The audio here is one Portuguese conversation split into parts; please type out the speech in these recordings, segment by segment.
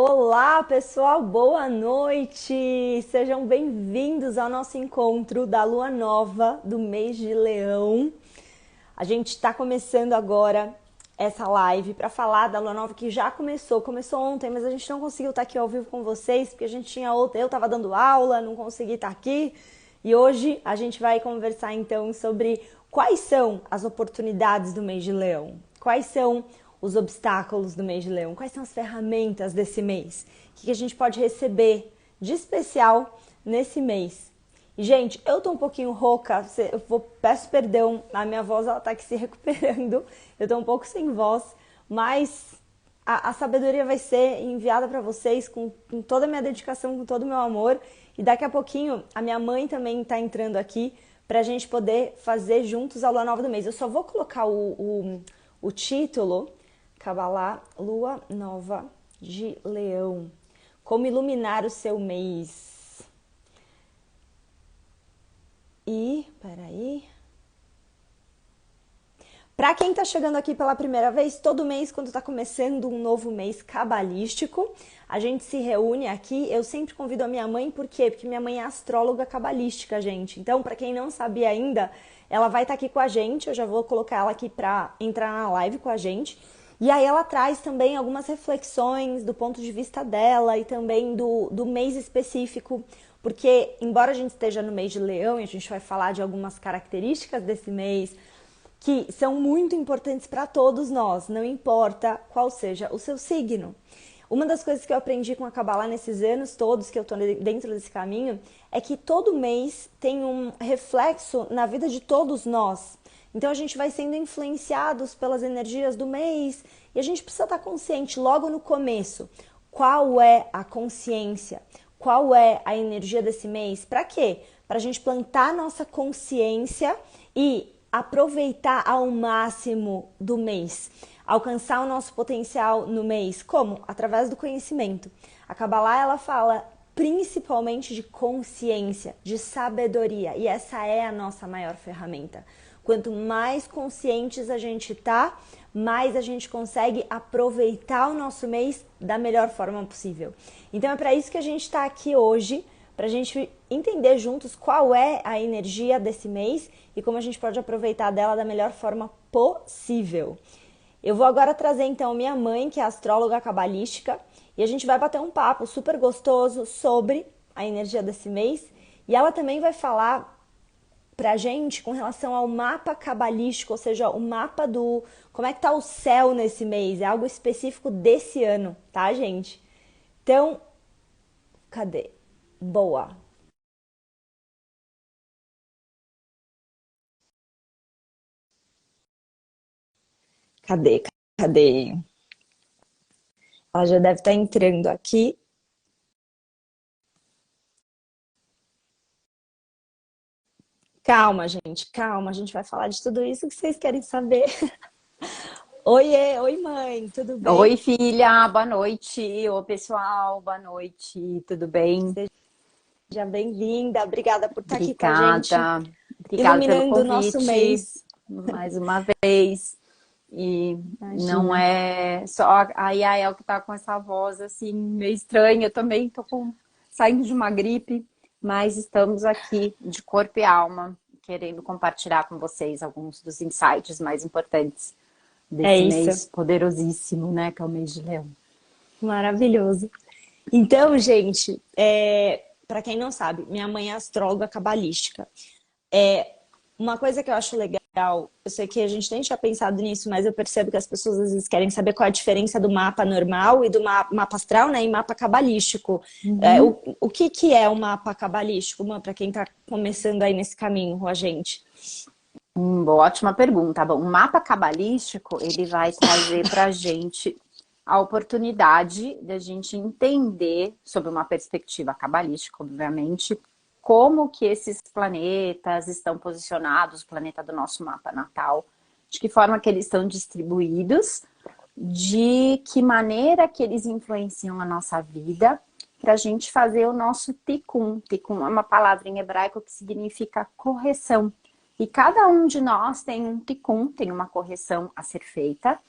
Olá, pessoal, boa noite! Sejam bem-vindos ao nosso encontro da Lua Nova do mês de Leão. A gente está começando agora essa live para falar da Lua Nova que já começou ontem, mas a gente não conseguiu estar aqui ao vivo com vocês porque a gente tinha outra, eu estava dando aula, não consegui estar aqui. E hoje a gente vai conversar então sobre quais são as oportunidades do mês de Leão, quais são os obstáculos do mês de Leão, quais são as ferramentas desse mês, o que a gente pode receber de especial nesse mês. E, gente, eu tô um pouquinho rouca, peço perdão, a minha voz ela tá aqui se recuperando, eu tô um pouco sem voz, mas a sabedoria vai ser enviada para vocês com toda a minha dedicação, com todo o meu amor. E daqui a pouquinho a minha mãe também tá entrando aqui pra gente poder fazer juntos a Lua Nova do mês. Eu só vou colocar o título, Cabalá, Lua Nova de Leão. Como iluminar o seu mês. E, peraí. Para quem está chegando aqui pela primeira vez, todo mês, quando está começando um novo mês cabalístico, a gente se reúne aqui. Eu sempre convido a minha mãe, por quê? Porque minha mãe é astróloga cabalística, gente. Então, para quem não sabia ainda, ela vai estar aqui com a gente. Eu já vou colocar ela aqui para entrar na live com a gente. E aí ela traz também algumas reflexões do ponto de vista dela e também do mês específico, porque embora a gente esteja no mês de Leão e a gente vai falar de algumas características desse mês que são muito importantes para todos nós, não importa qual seja o seu signo. Uma das coisas que eu aprendi com a Kabbalah nesses anos todos que eu estou dentro desse caminho é que todo mês tem um reflexo na vida de todos nós. Então a gente vai sendo influenciados pelas energias do mês e a gente precisa estar consciente logo no começo. Qual é a consciência? Qual é a energia desse mês? Para quê? Para a gente plantar nossa consciência e aproveitar ao máximo do mês, alcançar o nosso potencial no mês. Como? Através do conhecimento. A Kabbalah, ela fala principalmente de consciência, de sabedoria, e essa é a nossa maior ferramenta. Quanto mais conscientes a gente tá, mais a gente consegue aproveitar o nosso mês da melhor forma possível. Então é para isso que a gente está aqui hoje, para a gente entender juntos qual é a energia desse mês e como a gente pode aproveitar dela da melhor forma possível. Eu vou agora trazer então minha mãe, que é astróloga cabalística, e a gente vai bater um papo super gostoso sobre a energia desse mês. E ela também vai falar pra gente com relação ao mapa cabalístico, ou seja, o mapa do como é que tá o céu nesse mês, é algo específico desse ano, tá, gente? Então, cadê? Boa. Cadê? Cadê? Ela já deve estar entrando aqui. Calma, gente, calma. A gente vai falar de tudo isso que vocês querem saber. Oiê, oi mãe, tudo bem? Oi, filha, boa noite. Oi, pessoal, boa noite, tudo bem? Seja bem-vinda. Obrigada por estar aqui com a gente, Obrigada, obrigada pelo iluminando o nosso convite mês. mais uma vez. E não Imagina. é só a Yael que tá com essa voz assim meio estranha, eu também saindo de uma gripe, mas estamos aqui de corpo e alma, querendo compartilhar com vocês alguns dos insights mais importantes É desse isso. mês poderosíssimo, né, que é o mês de Leão. Maravilhoso. Então, gente, para quem não sabe, minha mãe é astróloga cabalística. Uma coisa que eu acho legal, eu sei que a gente nem tinha pensado nisso, mas eu percebo que as pessoas às vezes querem saber qual a diferença do mapa normal e do mapa astral, né, e mapa cabalístico. Uhum. O que que é o mapa cabalístico, para quem está começando aí nesse caminho com a gente? Boa, ótima pergunta. Bom, o mapa cabalístico, ele vai trazer para a gente a oportunidade de a gente entender, sob uma perspectiva cabalística, obviamente, como que esses planetas estão posicionados, o planeta do nosso mapa natal, de que forma que eles estão distribuídos, de que maneira que eles influenciam a nossa vida, para a gente fazer o nosso tikkun. Tikkun é uma palavra em hebraico que significa correção. E cada um de nós tem um tikkun, tem uma correção a ser feita,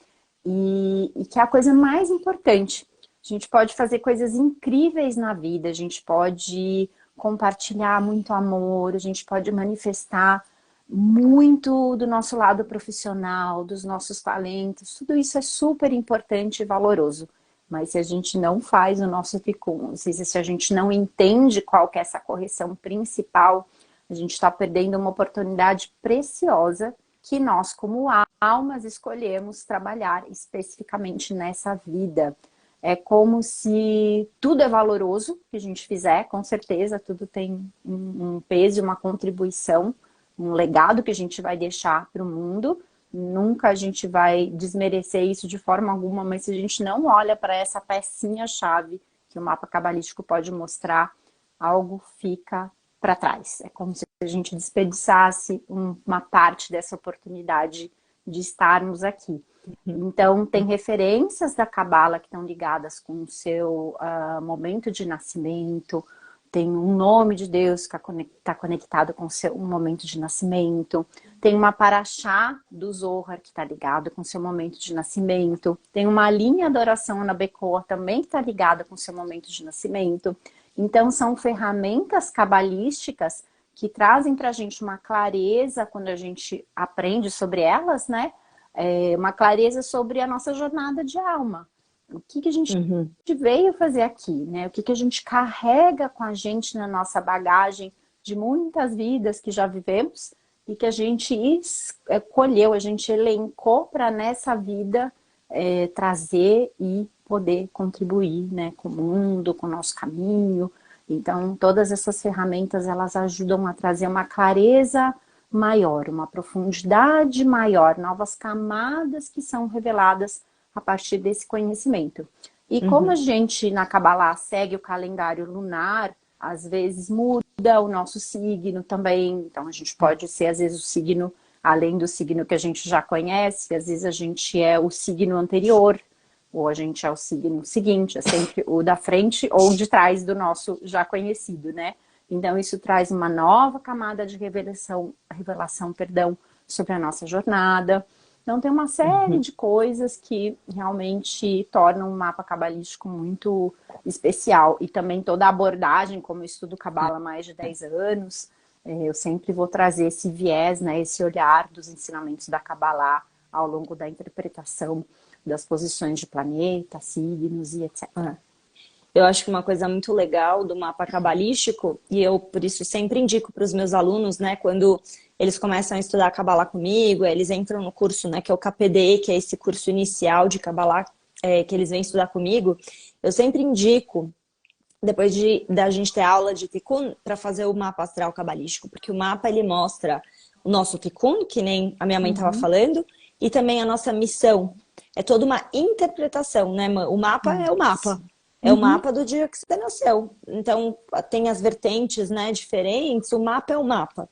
e que é a coisa mais importante. A gente pode fazer coisas incríveis na vida, a gente pode compartilhar muito amor, a gente pode manifestar muito do nosso lado profissional, dos nossos talentos, tudo isso é super importante e valoroso. Mas se a gente não faz o nosso ticum, se a gente não entende qual que é essa correção principal, a gente está perdendo uma oportunidade preciosa que nós, como almas, escolhemos trabalhar especificamente nessa vida. É como se tudo é valoroso que a gente fizer, com certeza, tudo tem um peso e uma contribuição, um legado que a gente vai deixar para o mundo. Nunca a gente vai desmerecer isso de forma alguma, mas se a gente não olha para essa pecinha-chave que o mapa cabalístico pode mostrar, algo fica para trás. É como se a gente desperdiçasse uma parte dessa oportunidade de estarmos aqui. Então, tem referências da Cabala que estão ligadas com o seu momento de nascimento, tem um nome de Deus que está conectado com o seu momento de nascimento, tem uma paraxá do Zohar que está ligado com o seu momento de nascimento, tem uma linha da oração na Bekoa também que está ligada com o seu momento de nascimento. Então, são ferramentas cabalísticas que trazem para a gente uma clareza quando a gente aprende sobre elas, né? Uma clareza sobre a nossa jornada de alma. O que a gente veio fazer aqui, né? O que a gente carrega com a gente na nossa bagagem de muitas vidas que já vivemos e que a gente escolheu, a gente elencou para nessa vida trazer e poder contribuir, né, com o mundo, com o nosso caminho. Então, todas essas ferramentas, elas ajudam a trazer uma clareza maior, uma profundidade maior, novas camadas que são reveladas a partir desse conhecimento. E como a gente, na Kabbalah, segue o calendário lunar, às vezes muda o nosso signo também. Então, a gente pode ser, às vezes, o signo, além do signo que a gente já conhece, às vezes a gente é o signo anterior, ou a gente é o signo seguinte, é sempre o da frente ou de trás do nosso já conhecido, né? Então, isso traz uma nova camada de revelação, sobre a nossa jornada. Então, tem uma série de coisas que realmente tornam o mapa cabalístico muito especial. E também toda a abordagem, como eu estudo Cabala há mais de 10 anos, eu sempre vou trazer esse viés, né, esse olhar dos ensinamentos da Kabbalah ao longo da interpretação das posições de planeta, signos e etc. Eu acho que uma coisa muito legal do mapa cabalístico, e eu por isso sempre indico para os meus alunos, né, quando eles começam a estudar Kabbalah comigo, eles entram no curso, né, que é o KPD, que é esse curso inicial de Kabbalah que eles vêm estudar comigo, eu sempre indico, depois da gente ter aula de Tikkun, para fazer o mapa astral cabalístico, porque o mapa ele mostra o nosso Tikkun, que nem a minha mãe estava falando, e também a nossa missão. É toda uma interpretação, né? O mapa é o mapa. É o mapa do dia que você nasceu. Então, tem as vertentes, né, diferentes, o mapa é o mapa.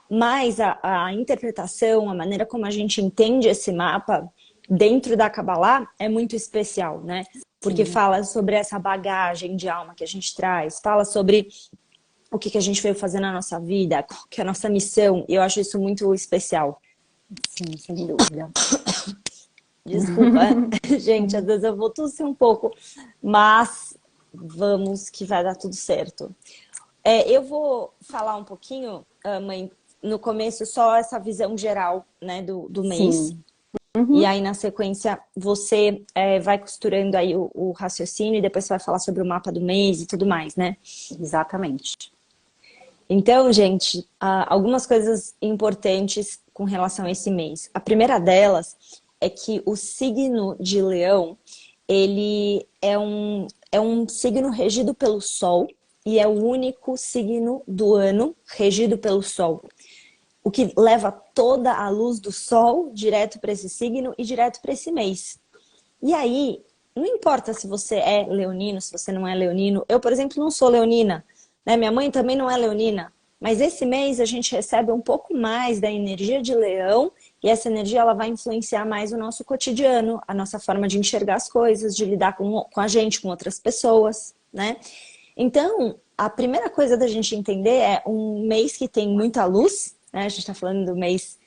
Mas a interpretação, a maneira como a gente entende esse mapa dentro da Kabbalah é muito especial, né? Porque fala sobre essa bagagem de alma que a gente traz, fala sobre o que a gente veio fazer na nossa vida, qual que é a nossa missão, e eu acho isso muito especial. Sim, sem dúvida. Desculpa, gente, às vezes eu vou tossir um pouco, mas vamos que vai dar tudo certo. Eu vou falar um pouquinho, mãe, no começo só essa visão geral, né, do mês. E aí na sequência você vai costurando aí o raciocínio e depois você vai falar sobre o mapa do mês e tudo mais, né? Exatamente. Então, gente, algumas coisas importantes com relação a esse mês. A primeira delas é que o signo de Leão, ele é um signo regido pelo Sol e é o único signo do ano regido pelo Sol. O que leva toda a luz do Sol direto para esse signo e direto para esse mês. E aí, não importa se você é leonino, se você não é leonino. Eu, por exemplo, não sou leonina, né? Minha mãe também não é leonina. Mas esse mês a gente recebe um pouco mais da energia de Leão e essa energia ela vai influenciar mais o nosso cotidiano, a nossa forma de enxergar as coisas, de lidar com a gente, com outras pessoas, né? Então, a primeira coisa da gente entender é um mês que tem muita luz, né? A gente está falando do mês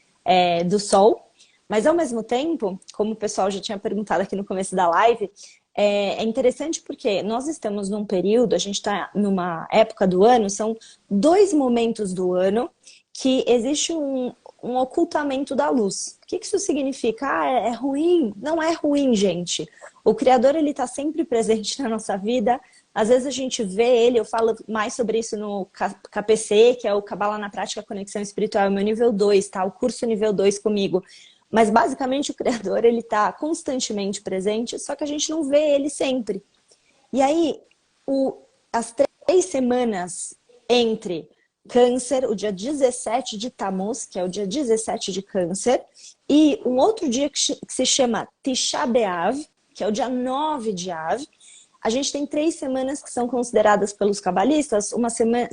do Sol, mas ao mesmo tempo, como o pessoal já tinha perguntado aqui no começo da live, é interessante porque nós estamos num período, a gente está numa época do ano, são dois momentos do ano que existe um ocultamento da luz. O que isso significa? Ah, é ruim? Não é ruim, gente. O Criador, ele está sempre presente na nossa vida. Às vezes a gente vê ele, eu falo mais sobre isso no KPC, que é o Kabbalah na Prática Conexão Espiritual, é o meu nível 2, tá? O curso nível 2 comigo. Mas basicamente o Criador, ele está constantemente presente, só que a gente não vê ele sempre. E aí, as 3 semanas entre Câncer, o dia 17 de Tammuz, que é o dia 17 de Câncer, e um outro dia que se chama Tisha B'Av, que é o dia 9 de Av, a gente tem 3 semanas que são consideradas pelos cabalistas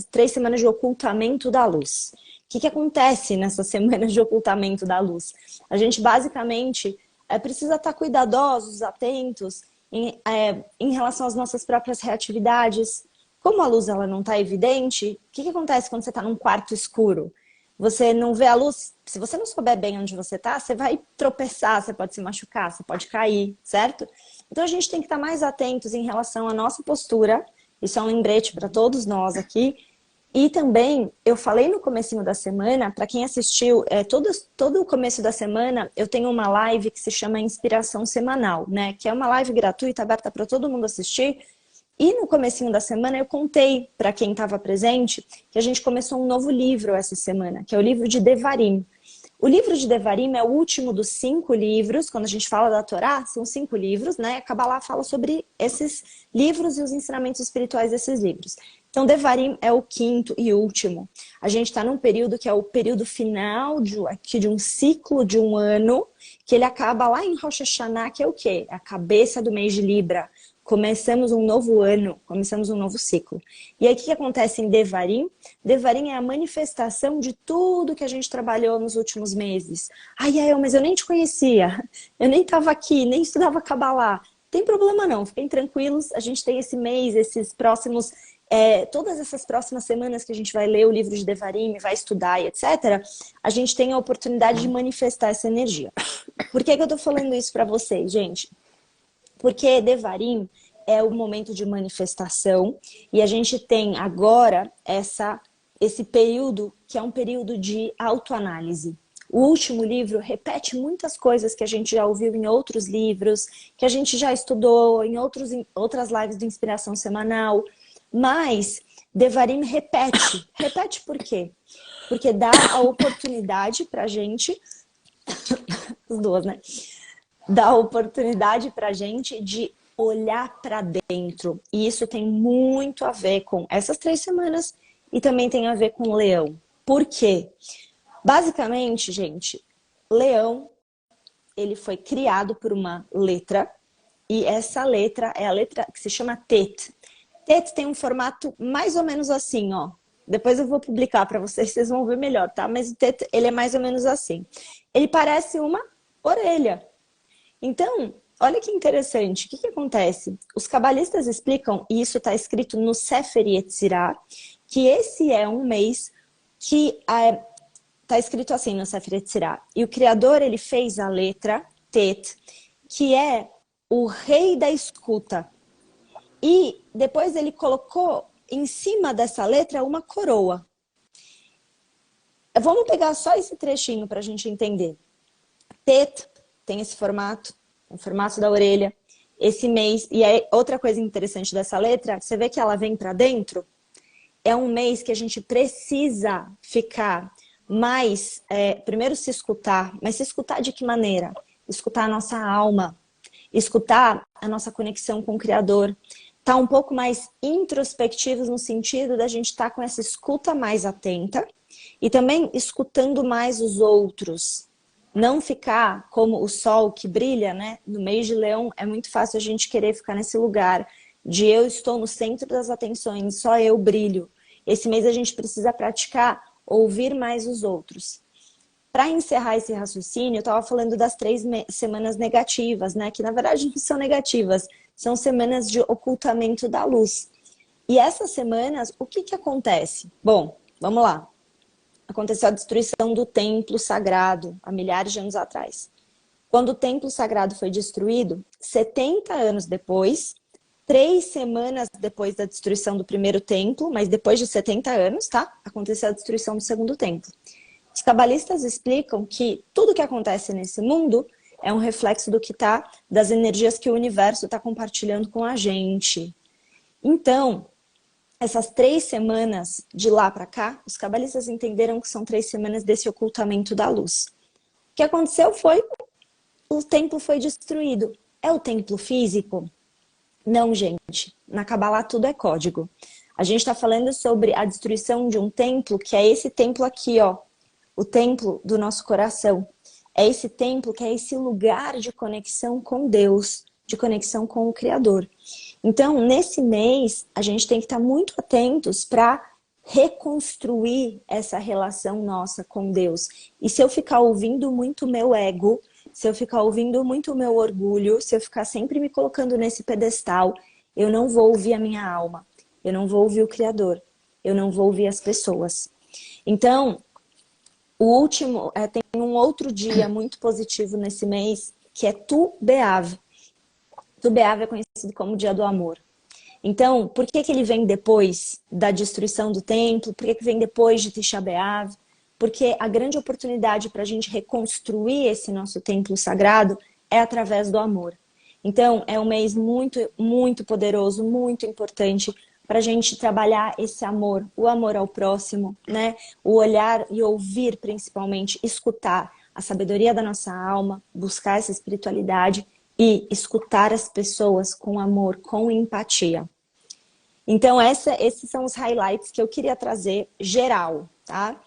3 semanas de ocultamento da luz. O que acontece nessas semanas de ocultamento da luz? A gente basicamente precisa estar cuidadosos, atentos em relação às nossas próprias reatividades. Como a luz ela não está evidente, o que acontece quando você está num quarto escuro? Você não vê a luz, se você não souber bem onde você está, você vai tropeçar, você pode se machucar, você pode cair, certo? Então a gente tem que estar mais atentos em relação à nossa postura, isso é um lembrete para todos nós aqui. E também, eu falei no comecinho da semana, para quem assistiu, todo o começo da semana, eu tenho uma live que se chama Inspiração Semanal, né? Que é uma live gratuita, aberta para todo mundo assistir. E no comecinho da semana eu contei para quem estava presente que a gente começou um novo livro essa semana, que é o livro de Devarim. O livro de Devarim é o último dos 5 livros, quando a gente fala da Torá, são 5 livros, né? A Kabbalah fala sobre esses livros e os ensinamentos espirituais desses livros. Então, Devarim é o 5º e último. A gente está num período que é o período final de um ciclo de um ano, que ele acaba lá em Rosh Hashanah, que é o quê? A cabeça do mês de Libra. Começamos um novo ano, começamos um novo ciclo. E aí o que acontece em Devarim? Devarim é a manifestação de tudo que a gente trabalhou nos últimos meses. Ai, mas eu nem te conhecia, eu nem estava aqui, nem estudava Kabbalah. Tem problema não, fiquem tranquilos, a gente tem esse mês, esses próximos... todas essas próximas semanas que a gente vai ler o livro de Devarim, vai estudar e etc., a gente tem a oportunidade de manifestar essa energia. Por que eu tô falando isso para vocês, gente? Porque Devarim é o momento de manifestação e a gente tem agora esse período que é um período de autoanálise. O último livro repete muitas coisas que a gente já ouviu em outros livros, que a gente já estudou em outras lives de inspiração semanal, mas Devarim repete. Repete por quê? Porque dá a oportunidade pra gente, os dois, né? Dá a oportunidade pra gente de olhar para dentro. E isso tem muito a ver com essas 3 semanas e também tem a ver com o Leão. Por quê? Basicamente, gente, Leão, ele foi criado por uma letra e essa letra é a letra que se chama Tet. Tet tem um formato mais ou menos assim, ó. Depois eu vou publicar para vocês, vocês vão ver melhor, tá? Mas o Tet, ele é mais ou menos assim. Ele parece uma orelha. Então, olha que interessante, o que acontece? Os cabalistas explicam, e isso está escrito no Sefer Yetzirah, que esse é um mês que está escrito assim no Sefer Yetzirah. E o Criador, ele fez a letra Tet, que é o rei da escuta. E depois ele colocou em cima dessa letra uma coroa. Vamos pegar só esse trechinho para a gente entender. Tet tem esse formato, o formato da orelha, esse mês. E aí, outra coisa interessante dessa letra, você vê que ela vem para dentro? É um mês que a gente precisa ficar mais, primeiro se escutar, mas se escutar de que maneira? Escutar a nossa alma, escutar a nossa conexão com o Criador. Tá um pouco mais introspectivos no sentido da gente estar com essa escuta mais atenta e também escutando mais os outros. Não ficar como o sol que brilha, né? No mês de Leão é muito fácil a gente querer ficar nesse lugar de eu estou no centro das atenções, só eu brilho. Esse mês a gente precisa praticar ouvir mais os outros. Para encerrar esse raciocínio, eu estava falando das 3 semanas negativas, né? Que na verdade não são negativas, são semanas de ocultamento da luz. E essas semanas, o que acontece? Bom, vamos lá. Aconteceu a destruição do templo sagrado há milhares de anos atrás. Quando o templo sagrado foi destruído, 70 anos depois, 3 semanas depois da destruição do primeiro templo, mas depois de 70 anos, tá? Aconteceu a destruição do segundo templo. Os cabalistas explicam que tudo que acontece nesse mundo é um reflexo do que tá, das energias que o universo está compartilhando com a gente. Então, essas 3 semanas de lá para cá, os cabalistas entenderam que são 3 semanas desse ocultamento da luz. O que aconteceu foi, o templo foi destruído. É o templo físico? Não, gente. Na Kabbalah tudo é código. A gente está falando sobre a destruição de um templo, que é esse templo aqui, ó. O templo do nosso coração. É esse templo que é esse lugar de conexão com Deus, de conexão com o Criador. Então, nesse mês, a gente tem que estar muito atentos para reconstruir essa relação nossa com Deus. E se eu ficar ouvindo muito o meu ego, se eu ficar ouvindo muito o meu orgulho, se eu ficar sempre me colocando nesse pedestal, eu não vou ouvir a minha alma, eu não vou ouvir o Criador, eu não vou ouvir as pessoas. Então, o último, tem um outro dia muito positivo nesse mês, que é Tu B'Av. Tu B'Av é conhecido como Dia do Amor. Então, por que ele vem depois da destruição do templo? Por que vem depois de Tisha B'Av? Porque a grande oportunidade para a gente reconstruir esse nosso templo sagrado é através do amor. Então, é um mês muito, muito poderoso, muito importante para a gente trabalhar esse amor, o amor ao próximo, né? O olhar e ouvir, principalmente, escutar a sabedoria da nossa alma, buscar essa espiritualidade e escutar as pessoas com amor, com empatia. Então, esses são os highlights que eu queria trazer geral, tá?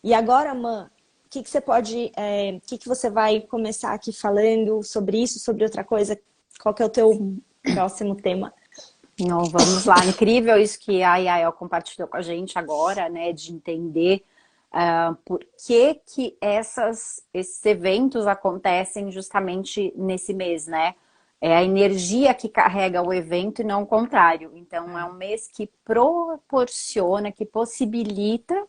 E agora, Man, o que você pode, o que você vai começar aqui falando sobre isso, sobre outra coisa? Qual que é o teu próximo tema? Não, vamos lá. Incrível isso que a Yael compartilhou com a gente agora, né? De entender por que esses eventos acontecem justamente nesse mês, né? É a energia que carrega o evento e não o contrário. Então, é um mês que proporciona, que possibilita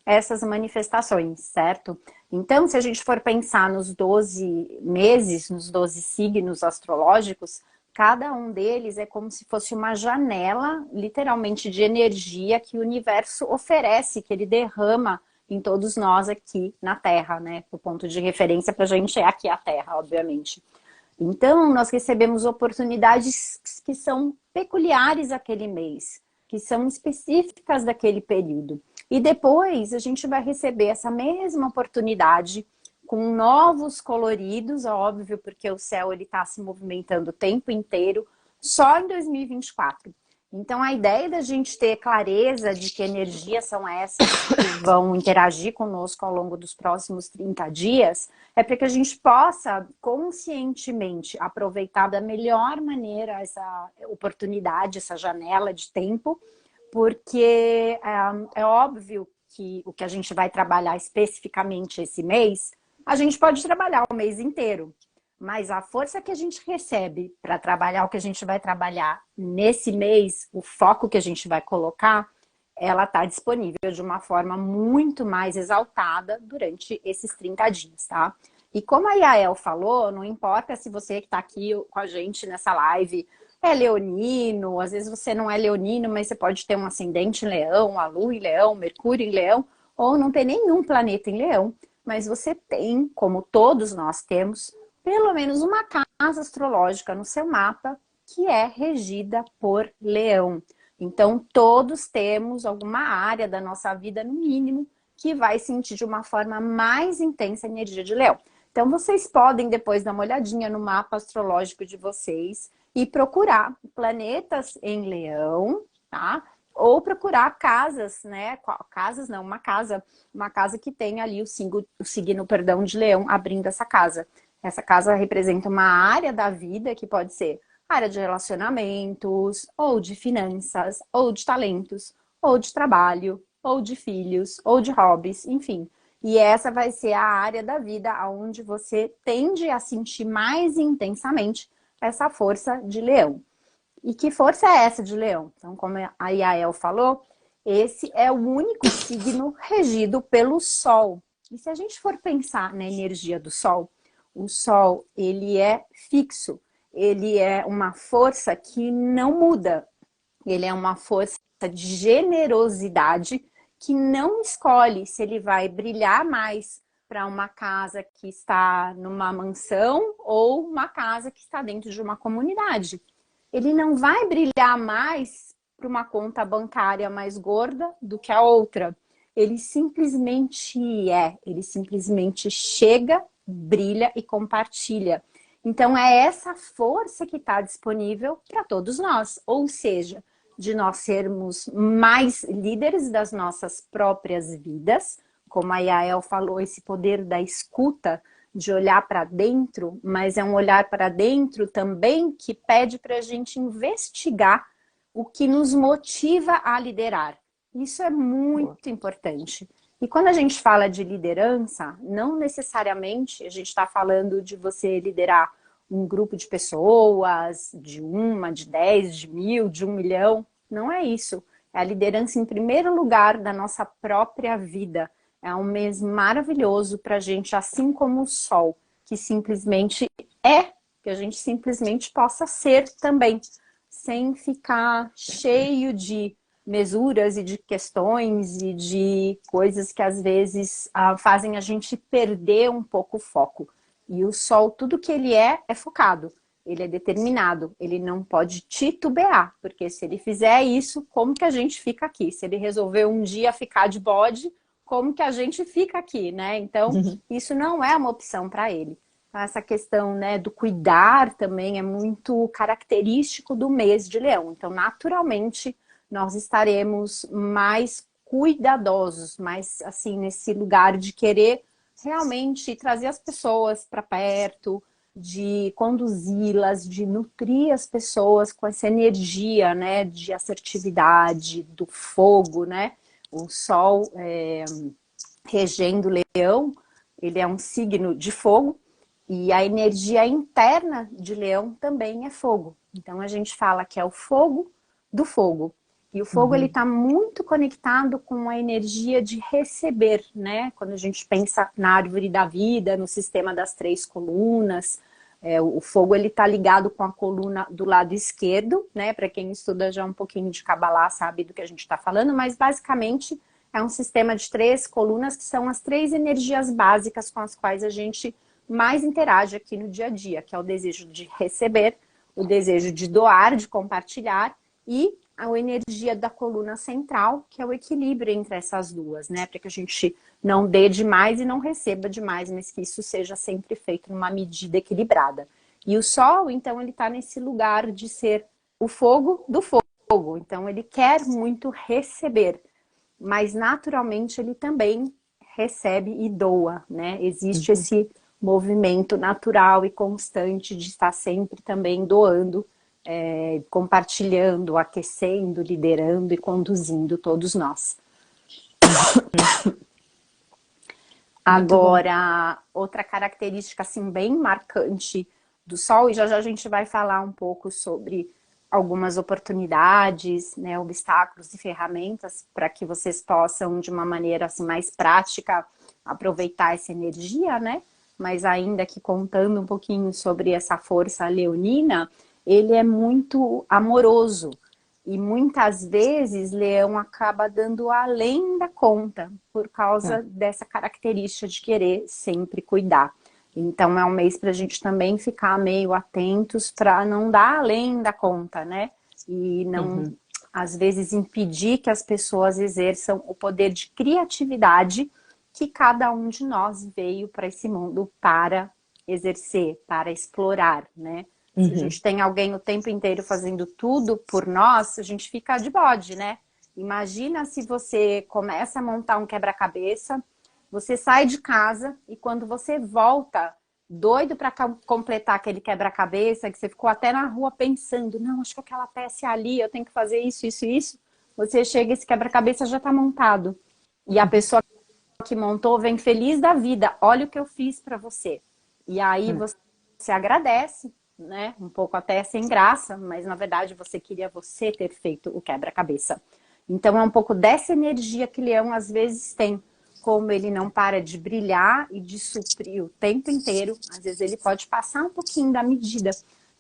essas manifestações, certo? Então, se a gente for pensar nos 12 meses, nos 12 signos astrológicos, cada um deles é como se fosse uma janela, literalmente, de energia que o universo oferece, que ele derrama em todos nós aqui na Terra, né? O ponto de referência para a gente é aqui a Terra, obviamente. Então, nós recebemos oportunidades que são peculiares àquele mês, que são específicas daquele período. E depois a gente vai receber essa mesma oportunidade com novos coloridos, óbvio, porque o céu está se movimentando o tempo inteiro, só em 2024. Então, a ideia da gente ter clareza de que energias são essas que vão interagir conosco ao longo dos próximos 30 dias é para que a gente possa conscientemente aproveitar da melhor maneira essa oportunidade, essa janela de tempo, porque é óbvio que o que a gente vai trabalhar especificamente esse mês, a gente pode trabalhar o mês inteiro. Mas a força que a gente recebe para trabalhar o que a gente vai trabalhar nesse mês, o foco que a gente vai colocar, ela está disponível de uma forma muito mais exaltada durante esses 30 dias, tá? E como a Yael falou, não importa se você que está aqui com a gente nessa live é leonino, às vezes você não é leonino, mas você pode ter um ascendente em leão, a lua em leão, Mercúrio em leão, ou não ter nenhum planeta em leão, mas você tem, como todos nós temos, pelo menos uma casa astrológica no seu mapa que é regida por Leão. Então, todos temos alguma área da nossa vida, no mínimo, que vai sentir de uma forma mais intensa a energia de Leão. Então, vocês podem depois dar uma olhadinha no mapa astrológico de vocês e procurar planetas em Leão, tá? Ou procurar casas, né? Casas não, uma casa que tem ali o signo, perdão, de Leão abrindo essa casa. Essa casa representa uma área da vida que pode ser área de relacionamentos, ou de finanças, ou de talentos, ou de trabalho, ou de filhos, ou de hobbies, enfim. E essa vai ser a área da vida onde você tende a sentir mais intensamente essa força de Leão. E que força é essa de Leão? Então, como a Yael falou, esse é o único signo regido pelo Sol. E se a gente for pensar na energia do Sol, O Sol, ele é fixo, ele é uma força que não muda, ele é uma força de generosidade que não escolhe se ele vai brilhar mais para uma casa que está numa mansão ou uma casa que está dentro de uma comunidade. Ele não vai brilhar mais para uma conta bancária mais gorda do que a outra. Ele simplesmente ele simplesmente chega, brilha e compartilha. Então é essa força que está disponível para todos nós, ou seja, de nós sermos mais líderes das nossas próprias vidas, como a Yael falou, esse poder da escuta, de olhar para dentro, mas é um olhar para dentro também que pede para a gente investigar o que nos motiva a liderar. Isso é muito importante. E quando a gente fala de liderança, não necessariamente a gente está falando de você liderar um grupo de pessoas, de uma, de 10, de 1000, de 1 milhão. Não é isso. É a liderança em primeiro lugar da nossa própria vida. É um mês maravilhoso para a gente, assim como o Sol, que simplesmente que a gente simplesmente possa ser também, sem ficar cheio de mesuras e de questões e de coisas que às vezes fazem a gente perder um pouco o foco. E o Sol, tudo que ele é focado, ele é determinado, ele não pode titubear, porque se ele fizer isso, como que a gente fica aqui? Se ele resolver um dia ficar de bode, como que a gente fica aqui, né? Então, isso não é uma opção para ele. Essa questão, né, do cuidar também é muito característico do mês de Leão. Então, naturalmente, nós estaremos mais cuidadosos, mais assim, nesse lugar de querer realmente trazer as pessoas para perto, de conduzi-las, de nutrir as pessoas com essa energia, né, de assertividade, do fogo, né? O Sol regendo Leão, ele é um signo de fogo, e a energia interna de Leão também é fogo. Então a gente fala que é o fogo do fogo. E o fogo ele está muito conectado com a energia de receber, né? Quando a gente pensa na árvore da vida, no sistema das 3 colunas, o fogo ele está ligado com a coluna do lado esquerdo, né? Para quem estuda já um pouquinho de Kabbalah sabe do que a gente está falando, mas basicamente é um sistema de 3 colunas que são as 3 energias básicas com as quais a gente mais interage aqui no dia a dia, que é o desejo de receber, o desejo de doar, de compartilhar e a energia da coluna central, que é o equilíbrio entre essas duas, né? Para que a gente não dê demais e não receba demais, mas que isso seja sempre feito numa medida equilibrada. E o Sol, então, ele está nesse lugar de ser o fogo do fogo. Então, ele quer muito receber, mas naturalmente ele também recebe e doa, né? Existe esse movimento natural e constante de estar sempre também doando, compartilhando, aquecendo, liderando e conduzindo todos nós. Agora, outra característica assim, bem marcante do Sol, e já já a gente vai falar um pouco sobre algumas oportunidades, né, obstáculos e ferramentas para que vocês possam, de uma maneira assim, mais prática, aproveitar essa energia, né? Mas ainda que contando um pouquinho sobre essa força leonina, ele é muito amoroso. E muitas vezes Leão acaba dando além da conta por causa dessa característica de querer sempre cuidar. Então é um mês para a gente também ficar meio atentos para não dar além da conta, né? E não, às vezes, impedir que as pessoas exerçam o poder de criatividade que cada um de nós veio para esse mundo para exercer, para explorar, né? Se a gente tem alguém o tempo inteiro fazendo tudo por nós, a gente fica de bode, né? Imagina se você começa a montar um quebra-cabeça, você sai de casa e quando você volta, doido para completar aquele quebra-cabeça, que você ficou até na rua pensando, não, acho que aquela peça é ali, eu tenho que fazer isso, isso e isso. Você chega e esse quebra-cabeça já está montado. E a pessoa que montou vem feliz da vida, olha o que eu fiz para você. E aí você agradece, né? Um pouco até sem graça, mas na verdade você queria você ter feito o quebra-cabeça. Então é um pouco dessa energia que Leão às vezes tem. como ele não para de brilhar e de suprir o tempo inteiro, às vezes ele pode passar um pouquinho da medida.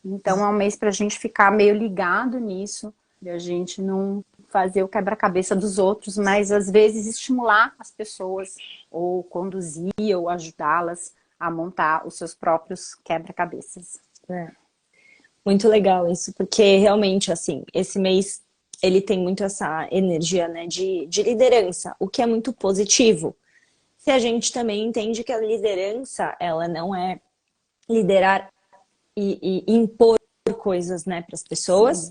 Então é um mês para a gente ficar meio ligado nisso, de a gente não fazer o quebra-cabeça dos outros, mas às vezes estimular as pessoas, ou conduzir, ou ajudá-las a montar os seus próprios quebra-cabeças. É. Muito legal isso, porque realmente, assim, esse mês ele tem muito essa energia, né, de liderança, o que é muito positivo. Se a gente também entende que a liderança, ela não é liderar e impor coisas, né, para as pessoas,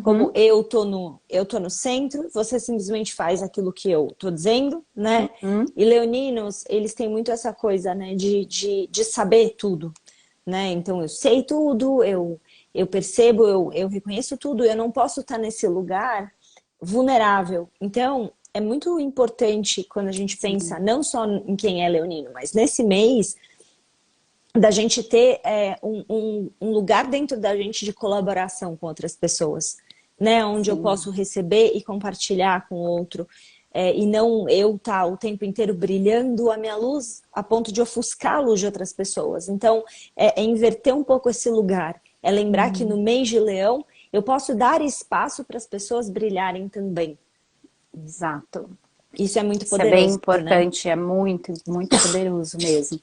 como eu tô no centro, você simplesmente faz aquilo que eu tô dizendo, né? E leoninos, eles têm muito essa coisa, né, de saber tudo, né? Então eu sei tudo, eu percebo, eu reconheço tudo, eu não posso estar nesse lugar vulnerável. Então, é muito importante quando a gente pensa não só em quem é leonino, mas nesse mês, da gente ter um lugar dentro da gente de colaboração com outras pessoas, né? Onde eu posso receber e compartilhar com o outro. E não eu estar o tempo inteiro brilhando a minha luz a ponto de ofuscar a luz de outras pessoas. Então, é inverter um pouco esse lugar. É lembrar que no mês de Leão, eu posso dar espaço para as pessoas brilharem também. Exato. Isso é muito Isso é poderoso, bem importante, né? é muito, muito poderoso mesmo.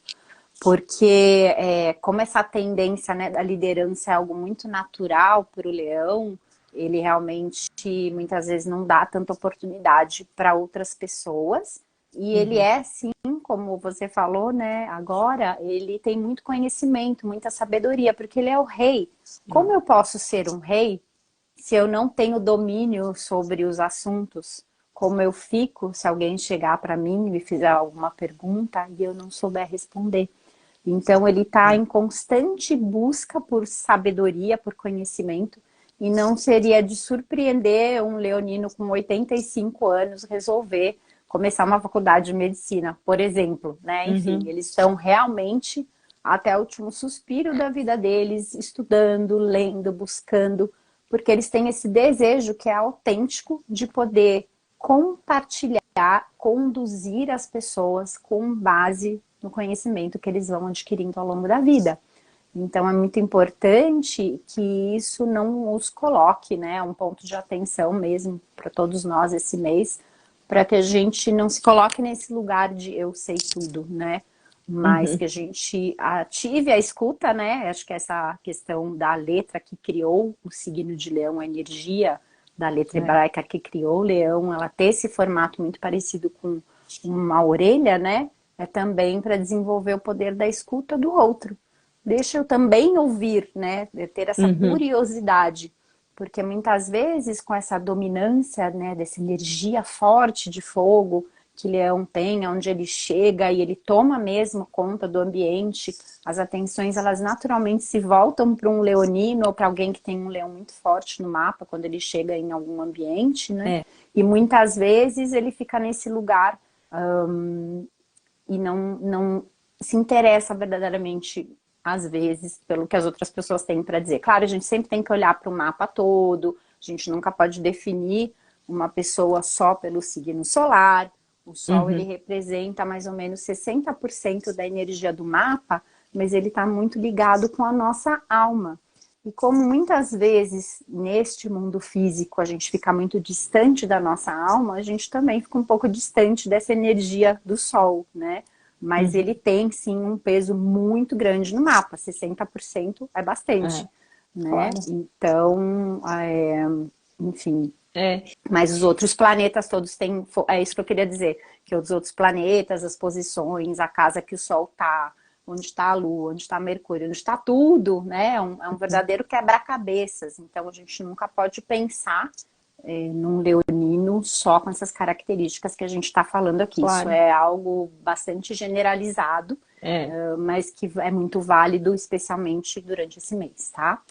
Porque como essa tendência, né, da liderança é algo muito natural para o leão, ele realmente muitas vezes não dá tanta oportunidade para outras pessoas. E ele é, sim, como você falou, né, agora, ele tem muito conhecimento, muita sabedoria, porque ele é o rei. Como eu posso ser um rei se eu não tenho domínio sobre os assuntos? Como eu fico se alguém chegar para mim e me fizer alguma pergunta e eu não souber responder? Então, ele está em constante busca por sabedoria, por conhecimento, e não seria de surpreender um leonino com 85 anos resolver começar uma faculdade de medicina, por exemplo, né? Enfim, eles estão realmente até o último suspiro da vida deles, estudando, lendo, buscando, porque eles têm esse desejo que é autêntico de poder compartilhar, conduzir as pessoas com base no conhecimento que eles vão adquirindo ao longo da vida. Então é muito importante que isso não os coloque, né, um ponto de atenção mesmo para todos nós esse mês, para que a gente não se coloque nesse lugar de eu sei tudo, né? Mas que a gente ative a escuta, né? Acho que essa questão da letra que criou o signo de Leão, a energia da letra hebraica que criou o Leão, ela ter esse formato muito parecido com uma orelha, né? É também para desenvolver o poder da escuta do outro. Deixa eu também ouvir, né? Ter essa curiosidade. Porque muitas vezes com essa dominância, né, dessa energia forte de fogo que Leão tem, onde ele chega e ele toma mesmo conta do ambiente, as atenções elas naturalmente se voltam para um leonino ou para alguém que tem um leão muito forte no mapa quando ele chega em algum ambiente, né? E muitas vezes ele fica nesse lugar e não se interessa verdadeiramente, às vezes, pelo que as outras pessoas têm para dizer. Claro, a gente sempre tem que olhar para o mapa todo, a gente nunca pode definir uma pessoa só pelo signo solar. O Sol, ele representa mais ou menos 60% da energia do mapa, mas ele está muito ligado com a nossa alma. E como muitas vezes, neste mundo físico, a gente fica muito distante da nossa alma, a gente também fica um pouco distante dessa energia do Sol, né? Mas ele tem, sim, um peso muito grande no mapa. 60% é bastante, né? Claro. Então, enfim... Mas os outros planetas todos têm... É isso que eu queria dizer. Que os outros planetas, as posições, a casa que o Sol está, onde está a Lua, onde está Mercúrio, onde está tudo, né? É um verdadeiro quebra-cabeças. Então, a gente nunca pode pensar num leonino só com essas características que a gente está falando aqui. Claro. Isso é algo bastante generalizado, mas que é muito válido, especialmente durante esse mês, tá?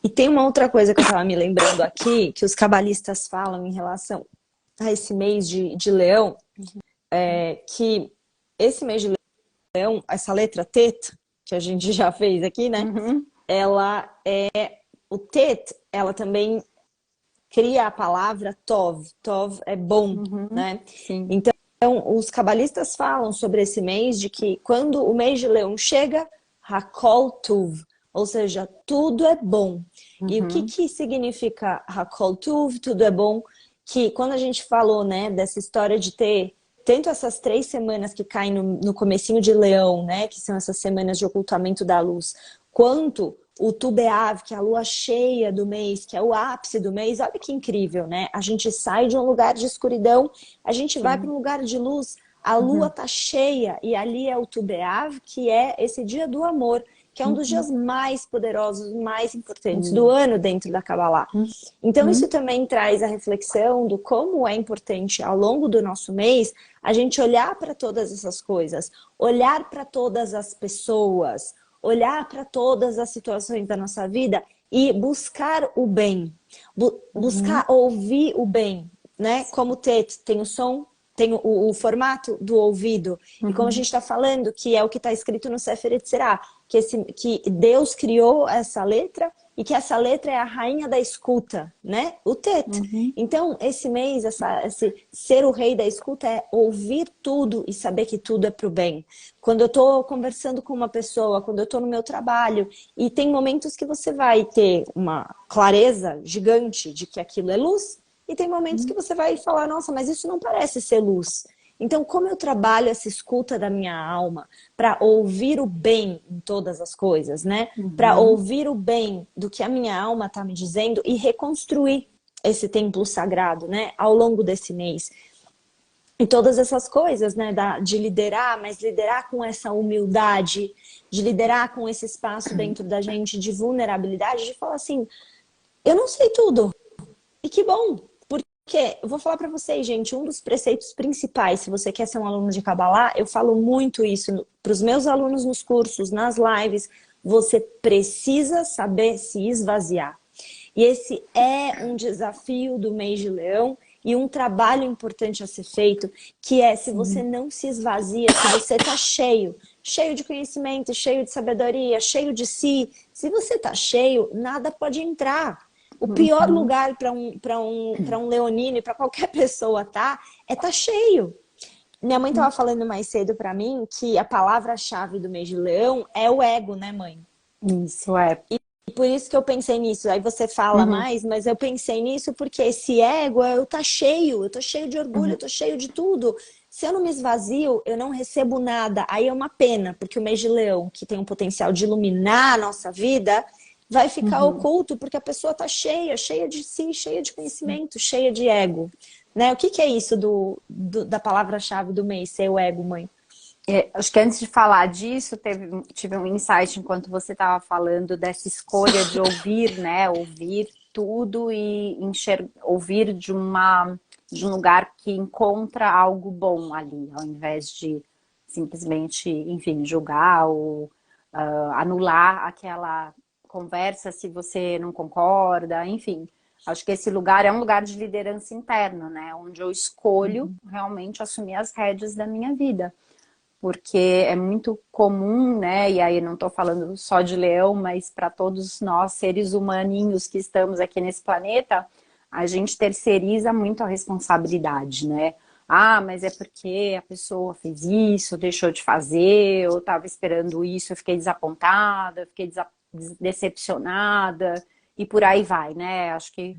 E tem uma outra coisa que eu estava me lembrando aqui, que os cabalistas falam em relação a esse mês de Leão, que esse mês de Leão, essa letra Tet, que a gente já fez aqui, né? Ela o Tet, ela também cria a palavra Tov. Tov é bom, né? Sim. Então, os cabalistas falam sobre esse mês de que quando o mês de Leão chega, Hakol Tuv, ou seja, tudo é bom. E o que que significa Hakol Tuv, tudo é bom? Que quando a gente falou, né, dessa história de ter tanto essas 3 semanas que caem no comecinho de Leão, né, que são essas semanas de ocultamento da luz, quanto o Tu B'Av, que é a lua cheia do mês, que é o ápice do mês, olha que incrível, né? A gente sai de um lugar de escuridão, a gente vai para um lugar de luz, a lua tá cheia, e ali é o Tu B'Av, que é esse dia do amor, que é um dos dias mais poderosos, mais importantes do ano dentro da Kabbalah. Então isso também traz a reflexão do como é importante ao longo do nosso mês a gente olhar para todas essas coisas, olhar para todas as pessoas, olhar para todas as situações da nossa vida e buscar o bem, buscar ouvir o bem, né? Como tem o som, tem o formato do ouvido. E como a gente está falando, que é o que está escrito no Sefer Yetzirah, que Deus criou essa letra e que essa letra é a rainha da escuta, né? O Tet. Então, esse mês, esse ser o rei da escuta é ouvir tudo e saber que tudo é pro bem. Quando eu estou conversando com uma pessoa, quando eu estou no meu trabalho, e tem momentos que você vai ter uma clareza gigante de que aquilo é luz, e tem momentos que você vai falar, nossa, mas isso não parece ser luz. Então, como eu trabalho essa escuta da minha alma para ouvir o bem em todas as coisas, né? Para ouvir o bem do que a minha alma está me dizendo e reconstruir esse templo sagrado, né? Ao longo desse mês. E todas essas coisas, né? De liderar, mas liderar com essa humildade, de liderar com esse espaço dentro da gente de vulnerabilidade, de falar assim, eu não sei tudo. E que bom! Porque, eu vou falar para vocês, gente, um dos preceitos principais, se você quer ser um aluno de Kabbalah, eu falo muito isso para os meus alunos nos cursos, nas lives, você precisa saber se esvaziar. E esse é um desafio do mês de Leão e um trabalho importante a ser feito, que é se você não se esvazia, se você está cheio de conhecimento, cheio de sabedoria, cheio de si, se você está cheio, nada pode entrar. O pior lugar para um leonino e para qualquer pessoa é tá cheio. Minha mãe estava falando mais cedo para mim que a palavra-chave do mês de Leão é o ego, né, mãe? Isso é. E por isso que eu pensei nisso. Aí você fala mais, mas eu pensei nisso porque esse ego, eu tô cheio de orgulho, eu tô cheio de tudo. Se eu não me esvazio, eu não recebo nada. Aí é uma pena, porque o mês de Leão, que tem um potencial de iluminar a nossa vida, vai ficar oculto porque a pessoa tá cheia de si, cheia de conhecimento, cheia de ego. Né? O que é isso da palavra-chave do mês, ser o ego, mãe? Acho que antes de falar disso, tive um insight enquanto você estava falando dessa escolha de ouvir, né? Ouvir tudo e ouvir de um lugar que encontra algo bom ali, ao invés de simplesmente, enfim, julgar ou anular aquela conversa se você não concorda, enfim. Acho que esse lugar é um lugar de liderança interna, né? Onde eu escolho realmente assumir as rédeas da minha vida. Porque é muito comum, né? E aí não estou falando só de leão, mas para todos nós, seres humaninhos que estamos aqui nesse planeta, a gente terceiriza muito a responsabilidade, né? Ah, mas é porque a pessoa fez isso, deixou de fazer, eu estava esperando isso, eu fiquei desapontada, eu fiquei decepcionada, e por aí vai, né? Acho que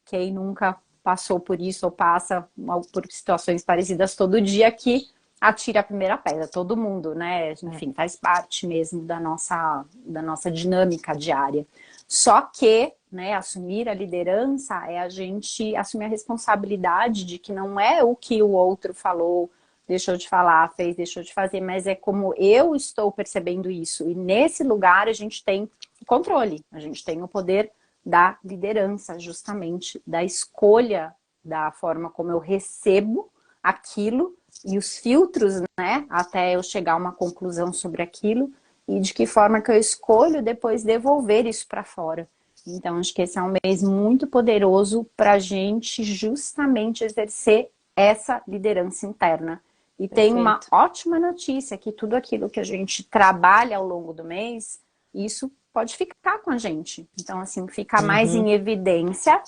quem nunca passou por isso ou passa por situações parecidas todo dia aqui, atira a primeira pedra, todo mundo, né? Enfim, faz parte mesmo da nossa dinâmica diária. Só que, né, assumir a liderança é a gente assumir a responsabilidade de que não é o que o outro falou, deixou de falar, fez, deixou de fazer, mas é como eu estou percebendo isso. E nesse lugar a gente tem o controle, a gente tem o poder da liderança, justamente, da escolha da forma como eu recebo aquilo e os filtros, né, até eu chegar a uma conclusão sobre aquilo e de que forma que eu escolho depois devolver isso para fora. Então, acho que esse é um mês muito poderoso para a gente justamente exercer essa liderança interna. E tem uma ótima notícia, que tudo aquilo que a gente trabalha ao longo do mês, isso pode ficar com a gente. Então, assim, ficar mais em evidência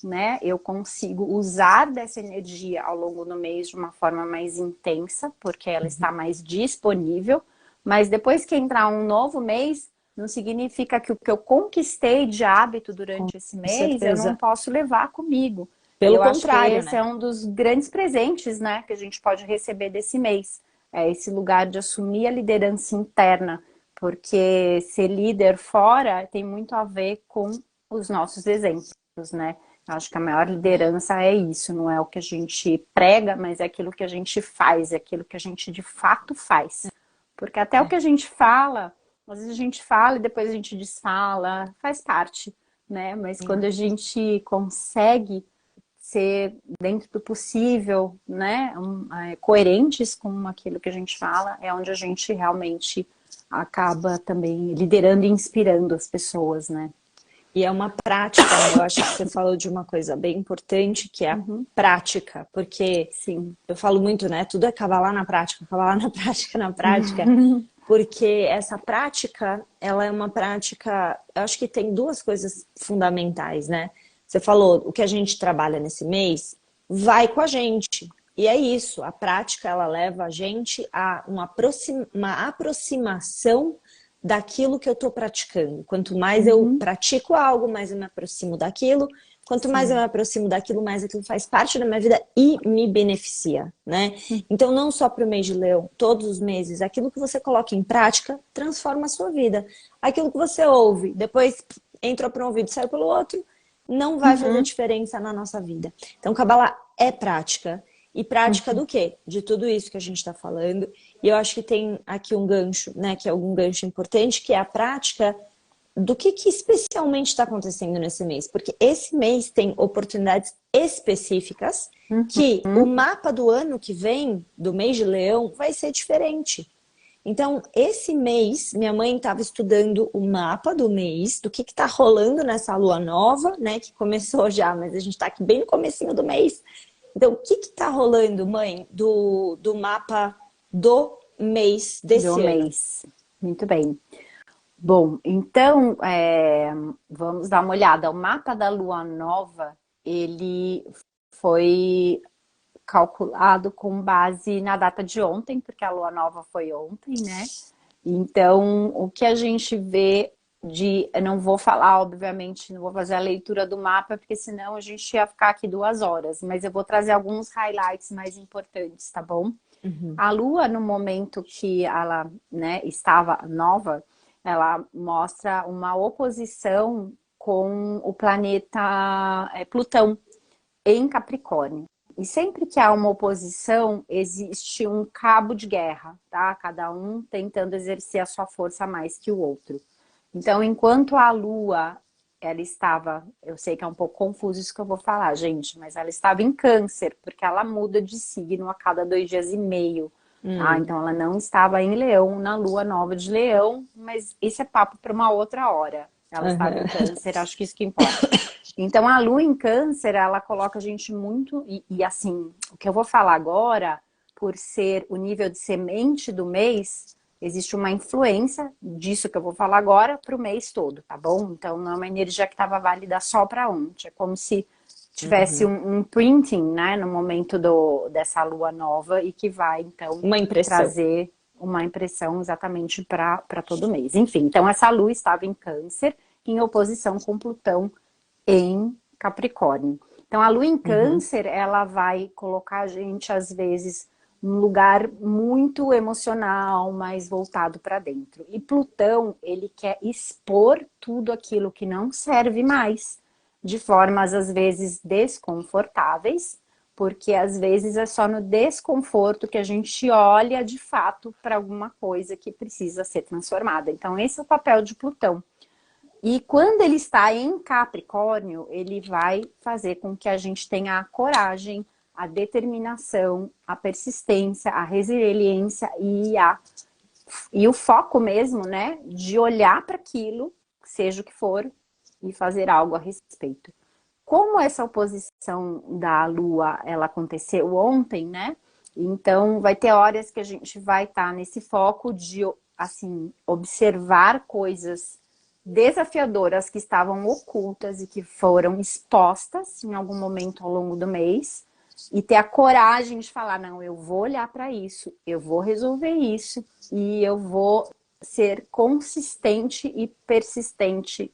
né? Eu consigo usar dessa energia ao longo do mês de uma forma mais intensa, porque ela está mais disponível. Mas depois que entrar um novo mês, não significa que o que eu conquistei de hábito Com durante esse mês, eu não certeza. posso levar comigo. E Pelo eu acho que contrário, esse né? é um dos grandes presentes, né, que a gente pode receber desse mês. É esse lugar de assumir a liderança interna, porque ser líder fora tem muito a ver com os nossos exemplos, né? Eu acho que a maior liderança é isso, não é o que a gente prega, mas é aquilo que a gente faz, é aquilo que a gente de fato faz. Porque até o É, que a gente fala, às vezes a gente fala e depois a gente desfala, faz parte, né? Mas sim. quando a gente consegue ser dentro do possível, né, coerentes com aquilo que a gente fala, é onde a gente realmente acaba também liderando e inspirando as pessoas, né? E é uma prática, né? Eu acho que você falou de uma coisa bem importante, que é a Uhum, prática, porque sim. eu falo muito, né? Tudo é cavalar na prática, cavalar na prática, na prática, porque essa prática, ela é uma prática, eu acho que tem duas coisas fundamentais, né? Você falou, o que a gente trabalha nesse mês vai com a gente. E é isso, a prática, ela leva a gente a uma aproximação daquilo que eu estou praticando. Quanto mais eu Uhum, pratico algo, mais eu me aproximo daquilo. Quanto mais eu me sim. aproximo daquilo, mais aquilo faz parte da minha vida e me beneficia, né? Então, não só para o mês de Leão, todos os meses, aquilo que você coloca em prática transforma a sua vida. Aquilo que você ouve, depois entrou por um ouvido e saiu pelo outro, não vai fazer Uhum, diferença na nossa vida. Então, Kabbalah é prática. E prática uhum. do quê? De tudo isso que a gente está falando. E eu acho que tem aqui um gancho, né? Que é algum gancho importante, que é a prática do que especialmente está acontecendo nesse mês. Porque esse mês tem oportunidades específicas que o Uhum. mapa do ano que vem, do mês de Leão, vai ser diferente. Então, esse mês, minha mãe estava estudando o mapa do mês, do que está rolando nessa lua nova, né? Que começou já, mas a gente está aqui bem no comecinho do mês. Então, o que está rolando, mãe, do mapa do mês Do desse ano? mês. Muito bem. Bom, então, vamos dar uma olhada. O mapa da lua nova, ele foi calculado com base na data de ontem, porque a lua nova foi ontem, né? Então, o que a gente vê eu não vou falar, obviamente, não vou fazer a leitura do mapa, porque senão a gente ia ficar aqui 2 horas, mas eu vou trazer alguns highlights mais importantes, tá bom? Uhum. A Lua, no momento que ela, né, estava nova, ela mostra uma oposição com o planeta Plutão em Capricórnio. E sempre que há uma oposição, existe um cabo de guerra, tá? Cada um tentando exercer a sua força mais que o outro. Então, enquanto a Lua, ela estava, eu sei que é um pouco confuso isso que eu vou falar, gente, mas ela estava em Câncer, porque ela muda de signo a cada 2 dias e meio, tá? Hum. Então, ela não estava em Leão, na Lua nova de Leão, mas isso é papo para uma outra hora. Ela estava em Uhum. Câncer, acho que isso que importa. Então, a lua em câncer, ela coloca a gente muito. Assim, o que eu vou falar agora, por ser o nível de semente do mês, existe uma influência disso que eu vou falar agora para o mês todo, tá bom? Então, não é uma energia que estava válida só para ontem. É como se tivesse Uhum. um printing, né, no momento dessa lua nova e que vai, então, Uma impressão. trazer uma impressão exatamente para todo mês. Enfim, então, essa lua estava em câncer, em oposição com Plutão em Capricórnio. Então, a lua em Uhum. Câncer, ela vai colocar a gente, às vezes, num lugar muito emocional, mais voltado para dentro. E Plutão, ele quer expor tudo aquilo que não serve mais, de formas, às vezes, desconfortáveis, porque às vezes é só no desconforto que a gente olha de fato para alguma coisa que precisa ser transformada. Então, esse é o papel de Plutão. E quando ele está em Capricórnio, ele vai fazer com que a gente tenha a coragem, a determinação, a persistência, a resiliência e o foco mesmo, né, de olhar para aquilo, seja o que for, e fazer algo a respeito. Como essa oposição da Lua, ela aconteceu ontem, né? Então, vai ter horas que a gente vai estar nesse foco de, assim, observar coisas desafiadoras que estavam ocultas e que foram expostas em algum momento ao longo do mês, e ter a coragem de falar, não, eu vou olhar para isso, eu vou resolver isso, e eu vou ser consistente e persistente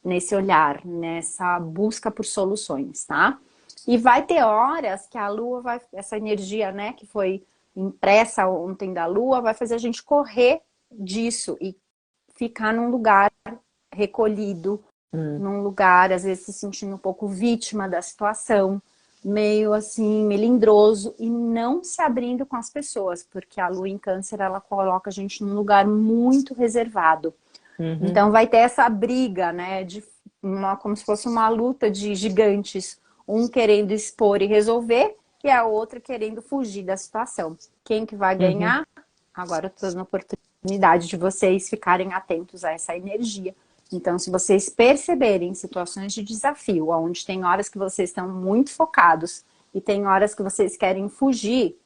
nesse olhar, nessa busca por soluções, tá? E vai ter horas que a Lua vai, essa energia, né, que foi impressa ontem da Lua, vai fazer a gente correr disso e ficar num lugar recolhido, num lugar, às vezes, se sentindo um pouco vítima da situação, meio assim, melindroso, e não se abrindo com as pessoas, porque a Lua em Câncer, ela coloca a gente num lugar muito reservado. Então vai ter essa briga, né, como se fosse uma luta de gigantes, um querendo expor e resolver, e a outra querendo fugir da situação. Quem que vai ganhar? Agora eu estou dando a oportunidade de vocês ficarem atentos a essa energia. Então, se vocês perceberem situações de desafio, onde tem horas que vocês estão muito focados e tem horas que vocês querem fugir,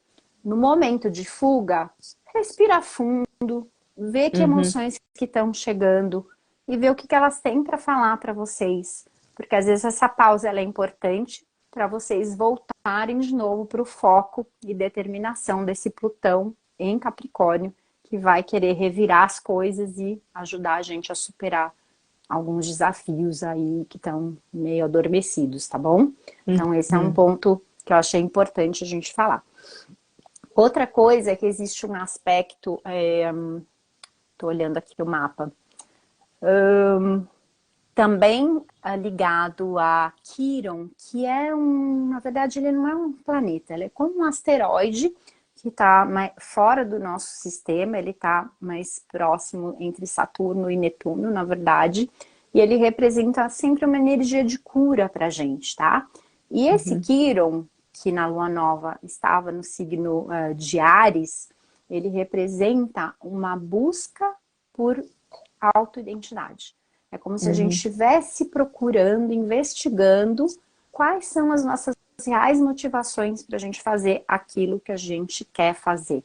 no momento de fuga, respira fundo, vê que emoções que estão chegando e vê o que elas têm para falar para vocês. Porque às vezes essa pausa ela é importante para vocês voltarem de novo para o foco e determinação desse Plutão em Capricórnio, que vai querer revirar as coisas e ajudar a gente a superar alguns desafios aí que estão meio adormecidos, tá bom? Então esse é um ponto que eu achei importante a gente falar. Outra coisa é que existe um aspecto, tô olhando aqui o mapa, também ligado a Quiron, que é na verdade ele não é um planeta, ele é como um asteroide que está fora do nosso sistema, ele está mais próximo entre Saturno e Netuno, na verdade, e ele representa sempre uma energia de cura pra gente, tá? E esse Quiron, que na Lua Nova estava no signo de Áries, ele representa uma busca por autoidentidade. É como se a gente estivesse procurando, investigando quais são as nossas reais motivações para a gente fazer aquilo que a gente quer fazer.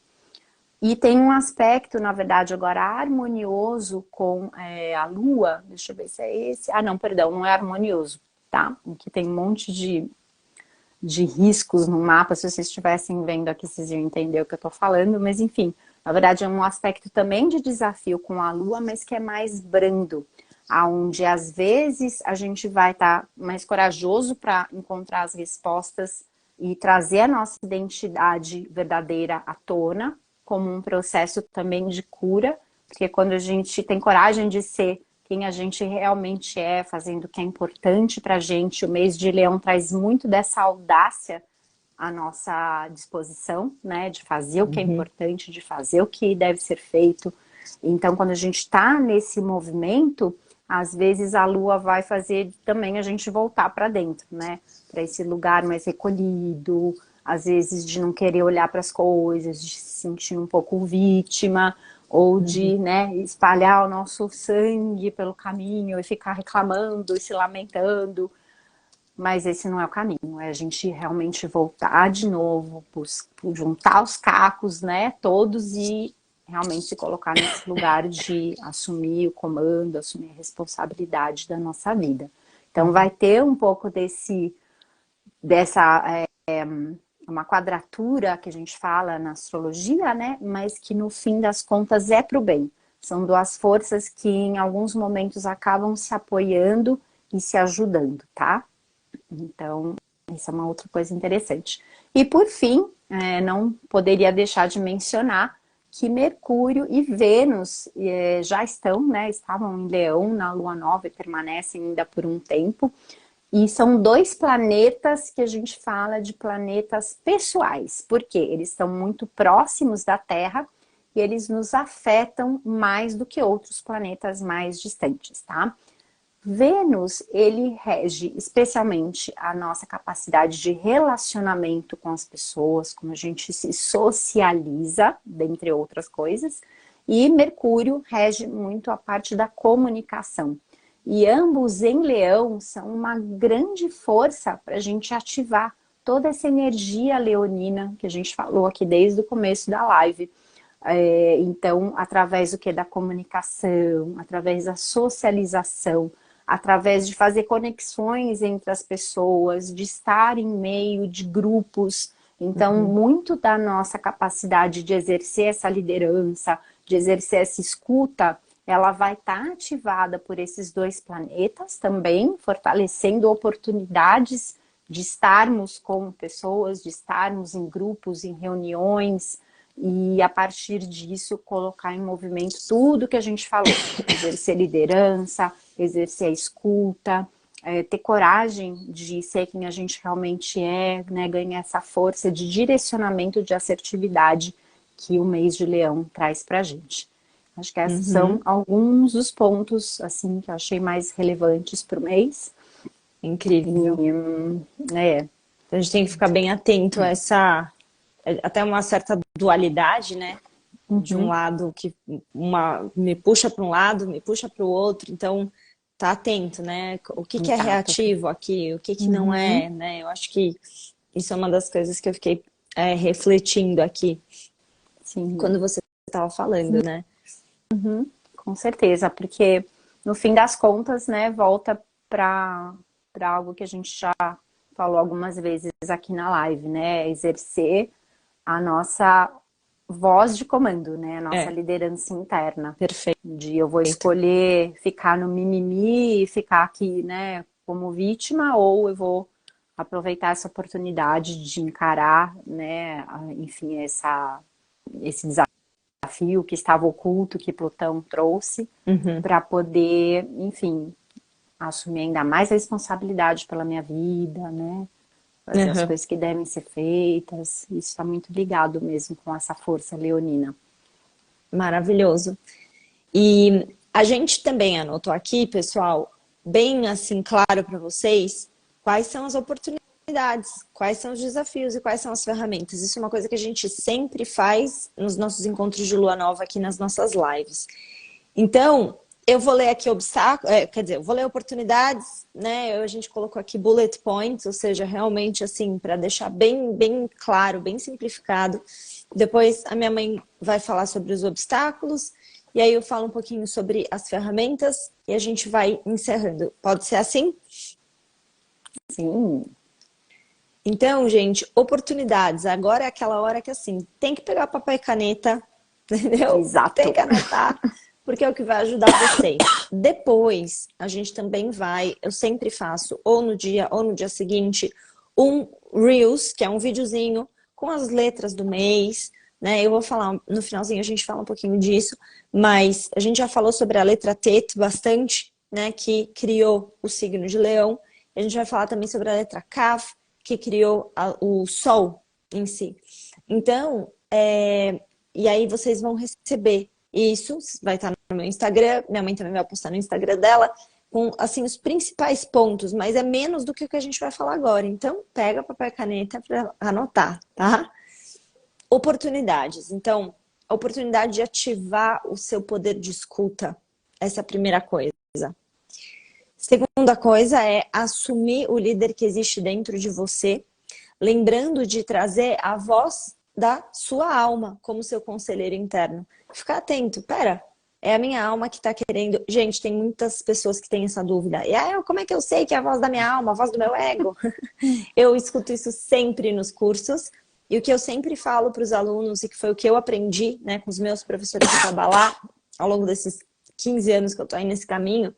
E tem um aspecto, na verdade, agora harmonioso com a Lua. Deixa eu ver se é esse. Ah, não, perdão, não é harmonioso, tá? Aqui tem um monte de riscos no mapa. Se vocês estivessem vendo aqui, vocês iam entender o que eu tô falando. Mas, enfim, na verdade, é um aspecto também de desafio com a Lua, mas que é mais brando. Onde às vezes a gente vai estar mais corajoso para encontrar as respostas e trazer a nossa identidade verdadeira à tona, como um processo também de cura, porque quando a gente tem coragem de ser quem a gente realmente é, fazendo o que é importante para a gente, o mês de Leão traz muito dessa audácia à nossa disposição, né, de fazer o que é importante, de fazer o que deve ser feito. Então, quando a gente está nesse movimento, às vezes a Lua vai fazer também a gente voltar para dentro, né? Para esse lugar mais recolhido, às vezes de não querer olhar para as coisas, de se sentir um pouco vítima, ou de, né, espalhar o nosso sangue pelo caminho e ficar reclamando e se lamentando. Mas esse não é o caminho, é a gente realmente voltar de novo, juntar os cacos, né, todos e realmente se colocar nesse lugar de assumir o comando, assumir a responsabilidade da nossa vida. Então vai ter um pouco uma quadratura que a gente fala na astrologia, né? Mas que no fim das contas é para o bem. São duas forças que em alguns momentos acabam se apoiando e se ajudando, tá? Então, essa é uma outra coisa interessante. E por fim, não poderia deixar de mencionar que Mercúrio e Vênus já estão, né, estavam em Leão na Lua Nova e permanecem ainda por um tempo. E são dois planetas que a gente fala de planetas pessoais, porque eles estão muito próximos da Terra e eles nos afetam mais do que outros planetas mais distantes, tá? Vênus, ele rege especialmente a nossa capacidade de relacionamento com as pessoas, como a gente se socializa, dentre outras coisas, e Mercúrio rege muito a parte da comunicação. E ambos em Leão são uma grande força para a gente ativar toda essa energia leonina que a gente falou aqui desde o começo da live. Então, através do que? Da comunicação, através da socialização, através de fazer conexões entre as pessoas, de estar em meio de grupos. Então, muito da nossa capacidade de exercer essa liderança, de exercer essa escuta, ela vai estar ativada por esses dois planetas também, fortalecendo oportunidades de estarmos com pessoas, de estarmos em grupos, em reuniões, e a partir disso colocar em movimento tudo que a gente falou, exercer liderança, exercer a escuta, ter coragem de ser quem a gente realmente é, né, ganhar essa força de direcionamento, de assertividade que o mês de Leão traz pra gente. Acho que esses são alguns dos pontos assim que eu achei mais relevantes pro mês. Incrível. A gente tem que ficar bem atento a essa, até uma certa dualidade, né? De um lado que me puxa para um lado, me puxa para o outro, então tá atento, né? O que é reativo aqui, o que não é, né? Eu acho que isso é uma das coisas que eu fiquei refletindo aqui. Sim. Quando você estava falando, né? Com certeza, porque no fim das contas, né, volta para algo que a gente já falou algumas vezes aqui na live, né? Exercer a nossa voz de comando, né? A nossa liderança interna. Perfeito. De eu vou escolher ficar no mimimi e ficar aqui, né, como vítima, ou eu vou aproveitar essa oportunidade de encarar, né, enfim, esse desafio que estava oculto, que Plutão trouxe, para poder, enfim, assumir ainda mais responsabilidade pela minha vida, né? Fazer as coisas que devem ser feitas. Isso está muito ligado mesmo com essa força leonina. Maravilhoso. E a gente também anotou aqui, pessoal, bem assim claro para vocês, quais são as oportunidades, quais são os desafios e quais são as ferramentas. Isso é uma coisa que a gente sempre faz nos nossos encontros de lua nova aqui nas nossas lives. Então, eu vou ler aqui obstáculos, quer dizer, eu vou ler oportunidades, né? A gente colocou aqui bullet points, ou seja, realmente assim, para deixar bem claro, bem simplificado. Depois a minha mãe vai falar sobre os obstáculos, e aí eu falo um pouquinho sobre as ferramentas e a gente vai encerrando. Pode ser assim? Sim. Então, gente, oportunidades. Agora é aquela hora que assim, tem que pegar papel e caneta, entendeu? Exato. Tem que anotar. Porque é o que vai ajudar vocês. Depois, a gente também vai, eu sempre faço, ou no dia seguinte, um Reels, que é um videozinho com as letras do mês, né? Eu vou falar, no finalzinho a gente fala um pouquinho disso, mas a gente já falou sobre a letra T bastante, né? Que criou o signo de Leão. A gente vai falar também sobre a letra Kaf, que criou o Sol em si. Então, e aí vocês vão receber isso, vai estar no meu Instagram, minha mãe também vai postar no Instagram dela, com assim, os principais pontos, mas é menos do que o que a gente vai falar agora. Então, pega papel e caneta para anotar, tá? Oportunidades. Então, a oportunidade de ativar o seu poder de escuta. Essa é a primeira coisa. Segunda coisa é assumir o líder que existe dentro de você, lembrando de trazer a voz da sua alma como seu conselheiro interno. Ficar atento, pera, é a minha alma que está querendo... Gente, tem muitas pessoas que têm essa dúvida. E aí, como é que eu sei que é a voz da minha alma, a voz do meu ego? Eu escuto isso sempre nos cursos. E o que eu sempre falo para os alunos, e que foi o que eu aprendi, né, com os meus professores de Kabbalah, ao longo desses 15 anos que eu estou aí nesse caminho,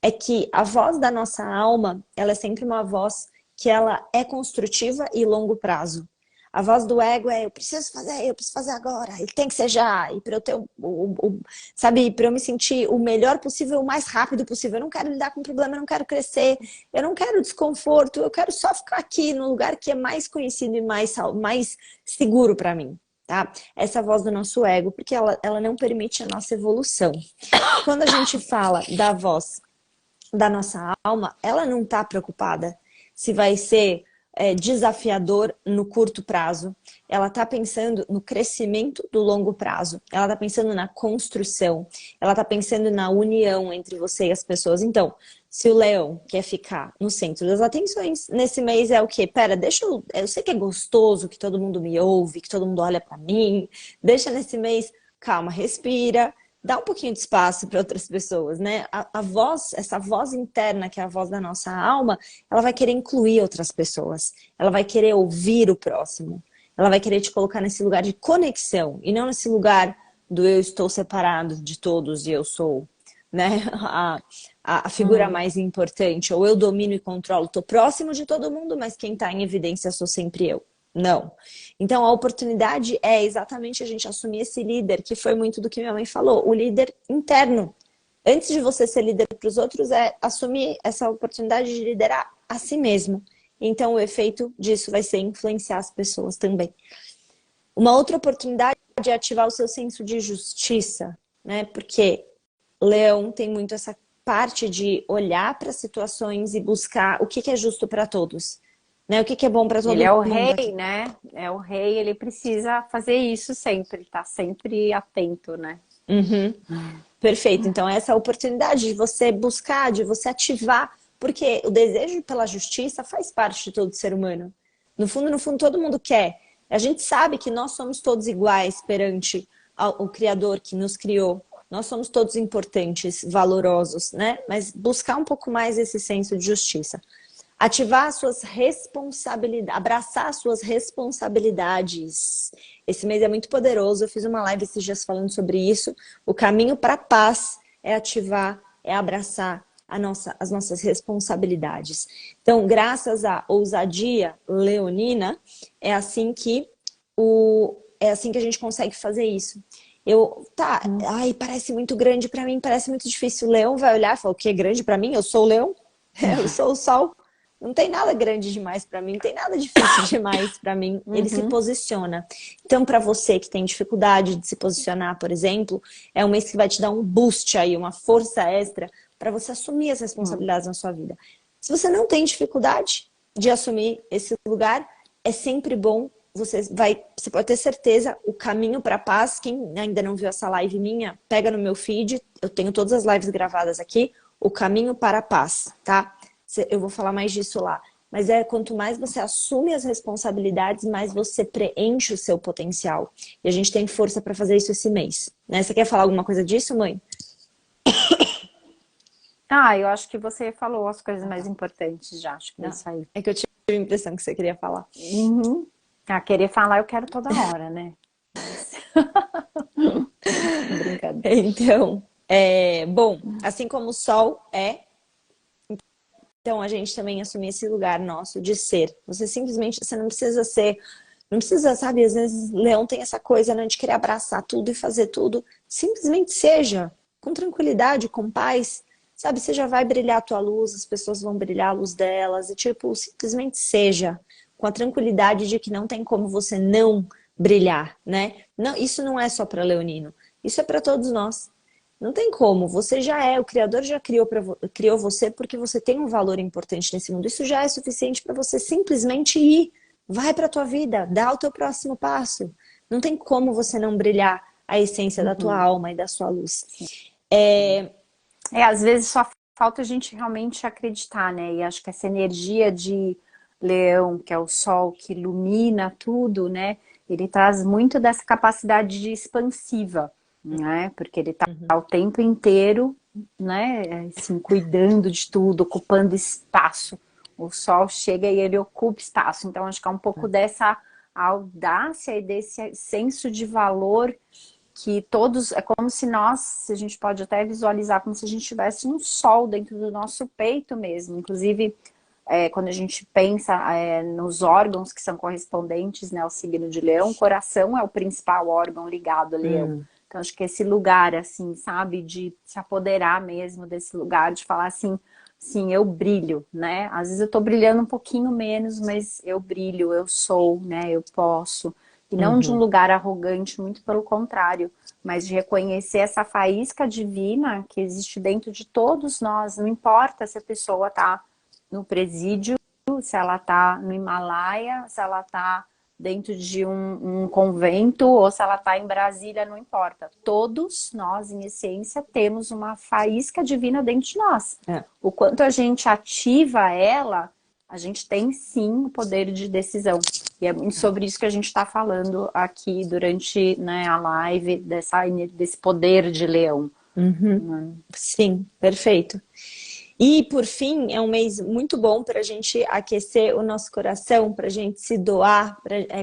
é que a voz da nossa alma, ela é sempre uma voz que ela é construtiva e longo prazo. A voz do ego é, eu preciso fazer agora, ele tem que ser já, e para eu ter sabe, para eu me sentir o melhor possível, o mais rápido possível. Eu não quero lidar com problema, eu não quero crescer, eu não quero desconforto, eu quero só ficar aqui no lugar que é mais conhecido e mais seguro para mim, tá? Essa voz do nosso ego, porque ela não permite a nossa evolução. Quando a gente fala da voz da nossa alma, ela não está preocupada se vai ser desafiador no curto prazo. Ela está pensando no crescimento do longo prazo. Ela está pensando na construção. Ela está pensando na união entre você e as pessoas. Então, se o leão quer ficar no centro das atenções, nesse mês é o quê? Pera, deixa eu sei que é gostoso, que todo mundo me ouve, que todo mundo olha para mim. Deixa nesse mês calma, respira, dá um pouquinho de espaço para outras pessoas, né? A voz, essa voz interna, que é a voz da nossa alma, ela vai querer incluir outras pessoas, ela vai querer ouvir o próximo, ela vai querer te colocar nesse lugar de conexão e não nesse lugar do eu estou separado de todos e eu sou, né, a figura mais importante, ou eu domino e controlo, estou próximo de todo mundo, mas quem está em evidência sou sempre eu. Não. Então a oportunidade é exatamente a gente assumir esse líder, que foi muito do que minha mãe falou, o líder interno. Antes de você ser líder para os outros, é assumir essa oportunidade de liderar a si mesmo. Então o efeito disso vai ser influenciar as pessoas também. Uma outra oportunidade é ativar o seu senso de justiça, né? Porque Leão tem muito essa parte de olhar para situações e buscar o que é justo para todos, né? O que é bom para todo mundo. Ele é o Aqui. rei, né? É o rei, ele precisa fazer isso sempre, tá sempre atento, né? Uhum. Perfeito. Então essa é a oportunidade de você buscar, de você ativar, porque o desejo pela justiça faz parte de todo ser humano. No fundo, todo mundo quer. A gente sabe que nós somos todos iguais perante o Criador que nos criou. Nós somos todos importantes, valorosos, né? Mas buscar um pouco mais esse senso de justiça. Ativar as suas responsabilidades, abraçar as suas responsabilidades. Esse mês é muito poderoso, eu fiz uma live esses dias falando sobre isso. O caminho para a paz é ativar, é abraçar as nossas responsabilidades. Então, graças à ousadia leonina, é assim que a gente consegue fazer isso. Ai, parece muito grande para mim, parece muito difícil. O leão vai olhar e falar, o que é grande para mim? Eu sou o leão, eu sou o sol. Não tem nada grande demais para mim, não tem nada difícil demais para mim. Ele se posiciona. Então, para você que tem dificuldade de se posicionar, por exemplo, é um mês que vai te dar um boost aí, uma força extra para você assumir as responsabilidades na sua vida. Se você não tem dificuldade de assumir esse lugar, é sempre bom. Você pode ter certeza, o caminho para a paz, quem ainda não viu essa live minha, pega no meu feed, eu tenho todas as lives gravadas aqui, o caminho para a paz, tá? Eu vou falar mais disso lá. Mas quanto mais você assume as responsabilidades, mais você preenche o seu potencial. E a gente tem força para fazer isso esse mês. Né? Você quer falar alguma coisa disso, mãe? Eu acho que você falou as coisas mais importantes já. Acho que é isso aí. É que eu tive a impressão que você queria falar. Querer falar eu quero toda hora, né? Brincadeira. Então, bom, assim como o sol então a gente também assumir esse lugar nosso de ser. Você não precisa ser, não precisa, sabe, às vezes Leão tem essa coisa, né, de querer abraçar tudo e fazer tudo. Simplesmente seja, com tranquilidade, com paz, sabe, você já vai brilhar a tua luz, as pessoas vão brilhar a luz delas, e tipo, simplesmente seja, com a tranquilidade de que não tem como você não brilhar, né? Não, isso não é só para leonino, isso é para todos nós. Não tem como, você já o Criador já criou você porque você tem um valor importante nesse mundo. Isso já é suficiente para você simplesmente ir. Vai para a tua vida, dá o teu próximo passo. Não tem como você não brilhar a essência da tua alma e da sua luz. Às vezes só falta a gente realmente acreditar, né? E acho que essa energia de Leão, que é o sol que ilumina tudo, né? Ele traz muito dessa capacidade de expansiva, né? Porque ele tá o tempo inteiro, né? Assim, cuidando de tudo, ocupando espaço. O sol chega e ele ocupa espaço. Então, acho que é um pouco dessa audácia e desse senso de valor que todos... É como se a gente pode até visualizar como se a gente tivesse um sol dentro do nosso peito mesmo. Inclusive, quando a gente pensa nos órgãos que são correspondentes, né, ao signo de Leão, o coração é o principal órgão ligado a Leão. Então, acho que esse lugar, assim, sabe, de se apoderar mesmo desse lugar, de falar assim, sim, eu brilho, né? Às vezes eu tô brilhando um pouquinho menos, mas eu brilho, eu sou, né? Eu posso. E não de um lugar arrogante, muito pelo contrário, mas de reconhecer essa faísca divina que existe dentro de todos nós. Não importa se a pessoa tá no presídio, se ela tá no Himalaia, se ela tá dentro de um convento ou se ela está em Brasília, não importa. Todos nós, em essência, temos uma faísca divina dentro de nós. O quanto a gente ativa ela, a gente tem sim o poder de decisão. E é muito sobre isso que a gente está falando aqui durante, né, a live, desse poder de leão. Uhum. Né? Sim, perfeito. E, por fim, é um mês muito bom para a gente aquecer o nosso coração, para a gente se doar,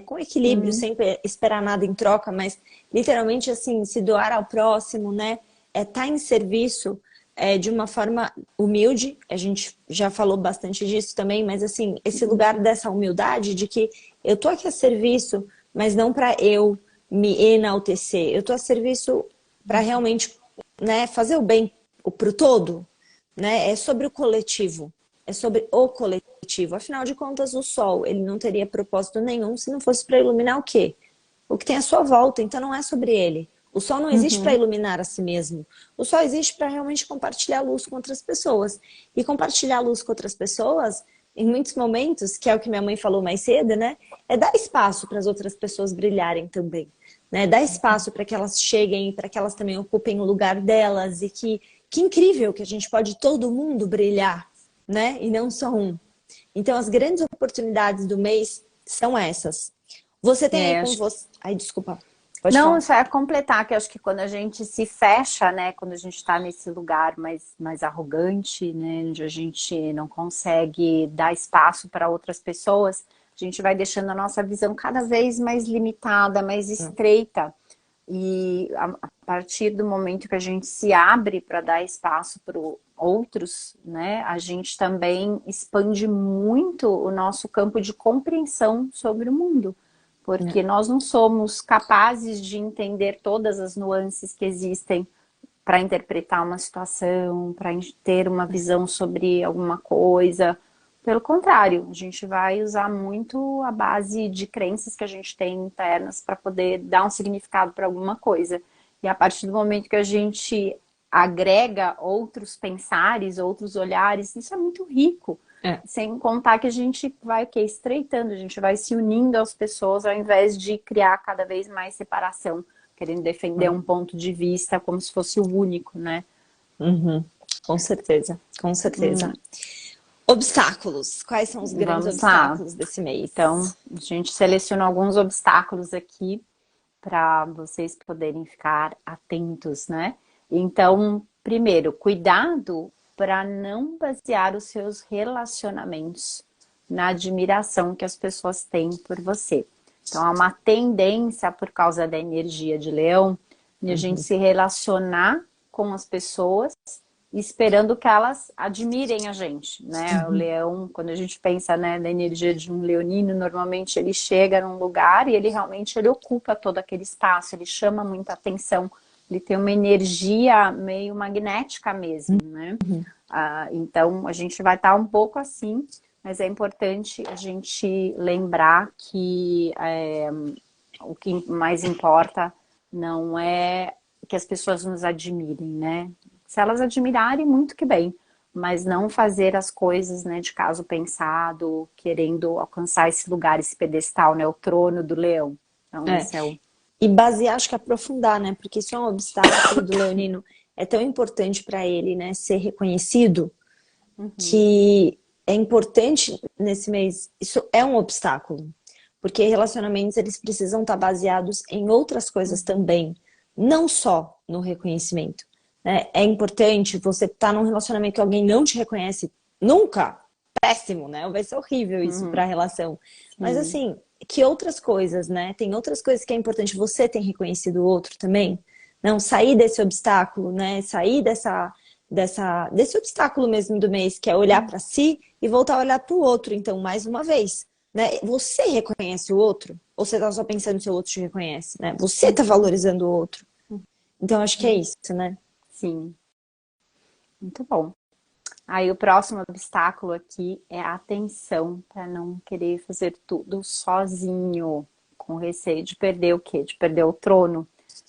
com equilíbrio, sem esperar nada em troca, mas literalmente assim, se doar ao próximo, né? Tá em serviço de uma forma humilde, a gente já falou bastante disso também, mas assim, esse lugar dessa humildade de que eu tô aqui a serviço, mas não para eu me enaltecer, eu tô a serviço para realmente, né, fazer o bem pro todo, né? É sobre o coletivo, é sobre o coletivo. Afinal de contas, o sol, ele não teria propósito nenhum se não fosse para iluminar o quê? O que tem à sua volta, então não é sobre ele. O sol não existe para iluminar a si mesmo. O sol existe para realmente compartilhar luz com outras pessoas. E compartilhar luz com outras pessoas, em muitos momentos, que é o que minha mãe falou mais cedo, né? É dar espaço para as outras pessoas brilharem também. Né? Dar espaço para que elas cheguem, para que elas também ocupem o lugar delas e que incrível que a gente pode todo mundo brilhar, né? E não só um. Então, as grandes oportunidades do mês são essas. Você tem aí com Acho... você... Ai, desculpa. Pode Não, falar. só é completar, que eu acho que quando a gente se fecha, né? Quando a gente está nesse lugar mais arrogante, né? Onde a gente não consegue dar espaço para outras pessoas, a gente vai deixando a nossa visão cada vez mais limitada, mais estreita. E a partir do momento que a gente se abre para dar espaço para outros, né, a gente também expande muito o nosso campo de compreensão sobre o mundo, porque nós não somos capazes de entender todas as nuances que existem para interpretar uma situação, para ter uma visão sobre alguma coisa. Pelo contrário, a gente vai usar muito a base de crenças que a gente tem internas para poder dar um significado para alguma coisa. E a partir do momento que a gente agrega outros pensares, outros olhares, isso é muito rico. É. Sem contar que a gente vai o quê? Estreitando, a gente vai se unindo às pessoas ao invés de criar cada vez mais separação, querendo defender um ponto de vista como se fosse o único, né? Uhum. Com certeza, com certeza. Obstáculos. Quais são os grandes Vamos lá. obstáculos desse mês? Então, a gente selecionou alguns obstáculos aqui para vocês poderem ficar atentos, né? Então, primeiro, cuidado para não basear os seus relacionamentos na admiração que as pessoas têm por você. Então, há uma tendência, por causa da energia de leão, de a gente se relacionar com as pessoas esperando que elas admirem a gente, né? O leão, quando a gente pensa, né, na energia de um leonino, normalmente ele chega num lugar e ele realmente ele ocupa todo aquele espaço, ele chama muita atenção, ele tem uma energia meio magnética mesmo, né? Então, a gente vai estar um pouco assim, mas é importante a gente lembrar que o que mais importa não é que as pessoas nos admirem, né? Se elas admirarem, muito que bem, mas não fazer as coisas, né, de caso pensado, querendo alcançar esse lugar, esse pedestal, né, o trono do leão. Então, É. esse é o... E basear, acho que aprofundar, né? Porque isso é um obstáculo do leonino. É tão importante para ele, né? Ser reconhecido, que é importante nesse mês. Isso é um obstáculo. Porque relacionamentos, eles precisam estar baseados em outras coisas também. Não só no reconhecimento. Né? É importante você estar num relacionamento que alguém não te reconhece nunca. Péssimo, né? Vai ser horrível isso para a relação. Mas assim, que outras coisas, né? Tem outras coisas que é importante você ter reconhecido o outro também. Não sair desse obstáculo, né? Sair desse obstáculo mesmo do mês, que é olhar para si e voltar a olhar para o outro. Então, mais uma vez, né? Você reconhece o outro? Ou você tá só pensando se o outro te reconhece, né? Você tá valorizando o outro. Então, acho que é isso, né? Sim, muito bom. Aí o próximo obstáculo aqui é a atenção, para não querer fazer tudo sozinho, com receio de perder o quê? De perder o trono.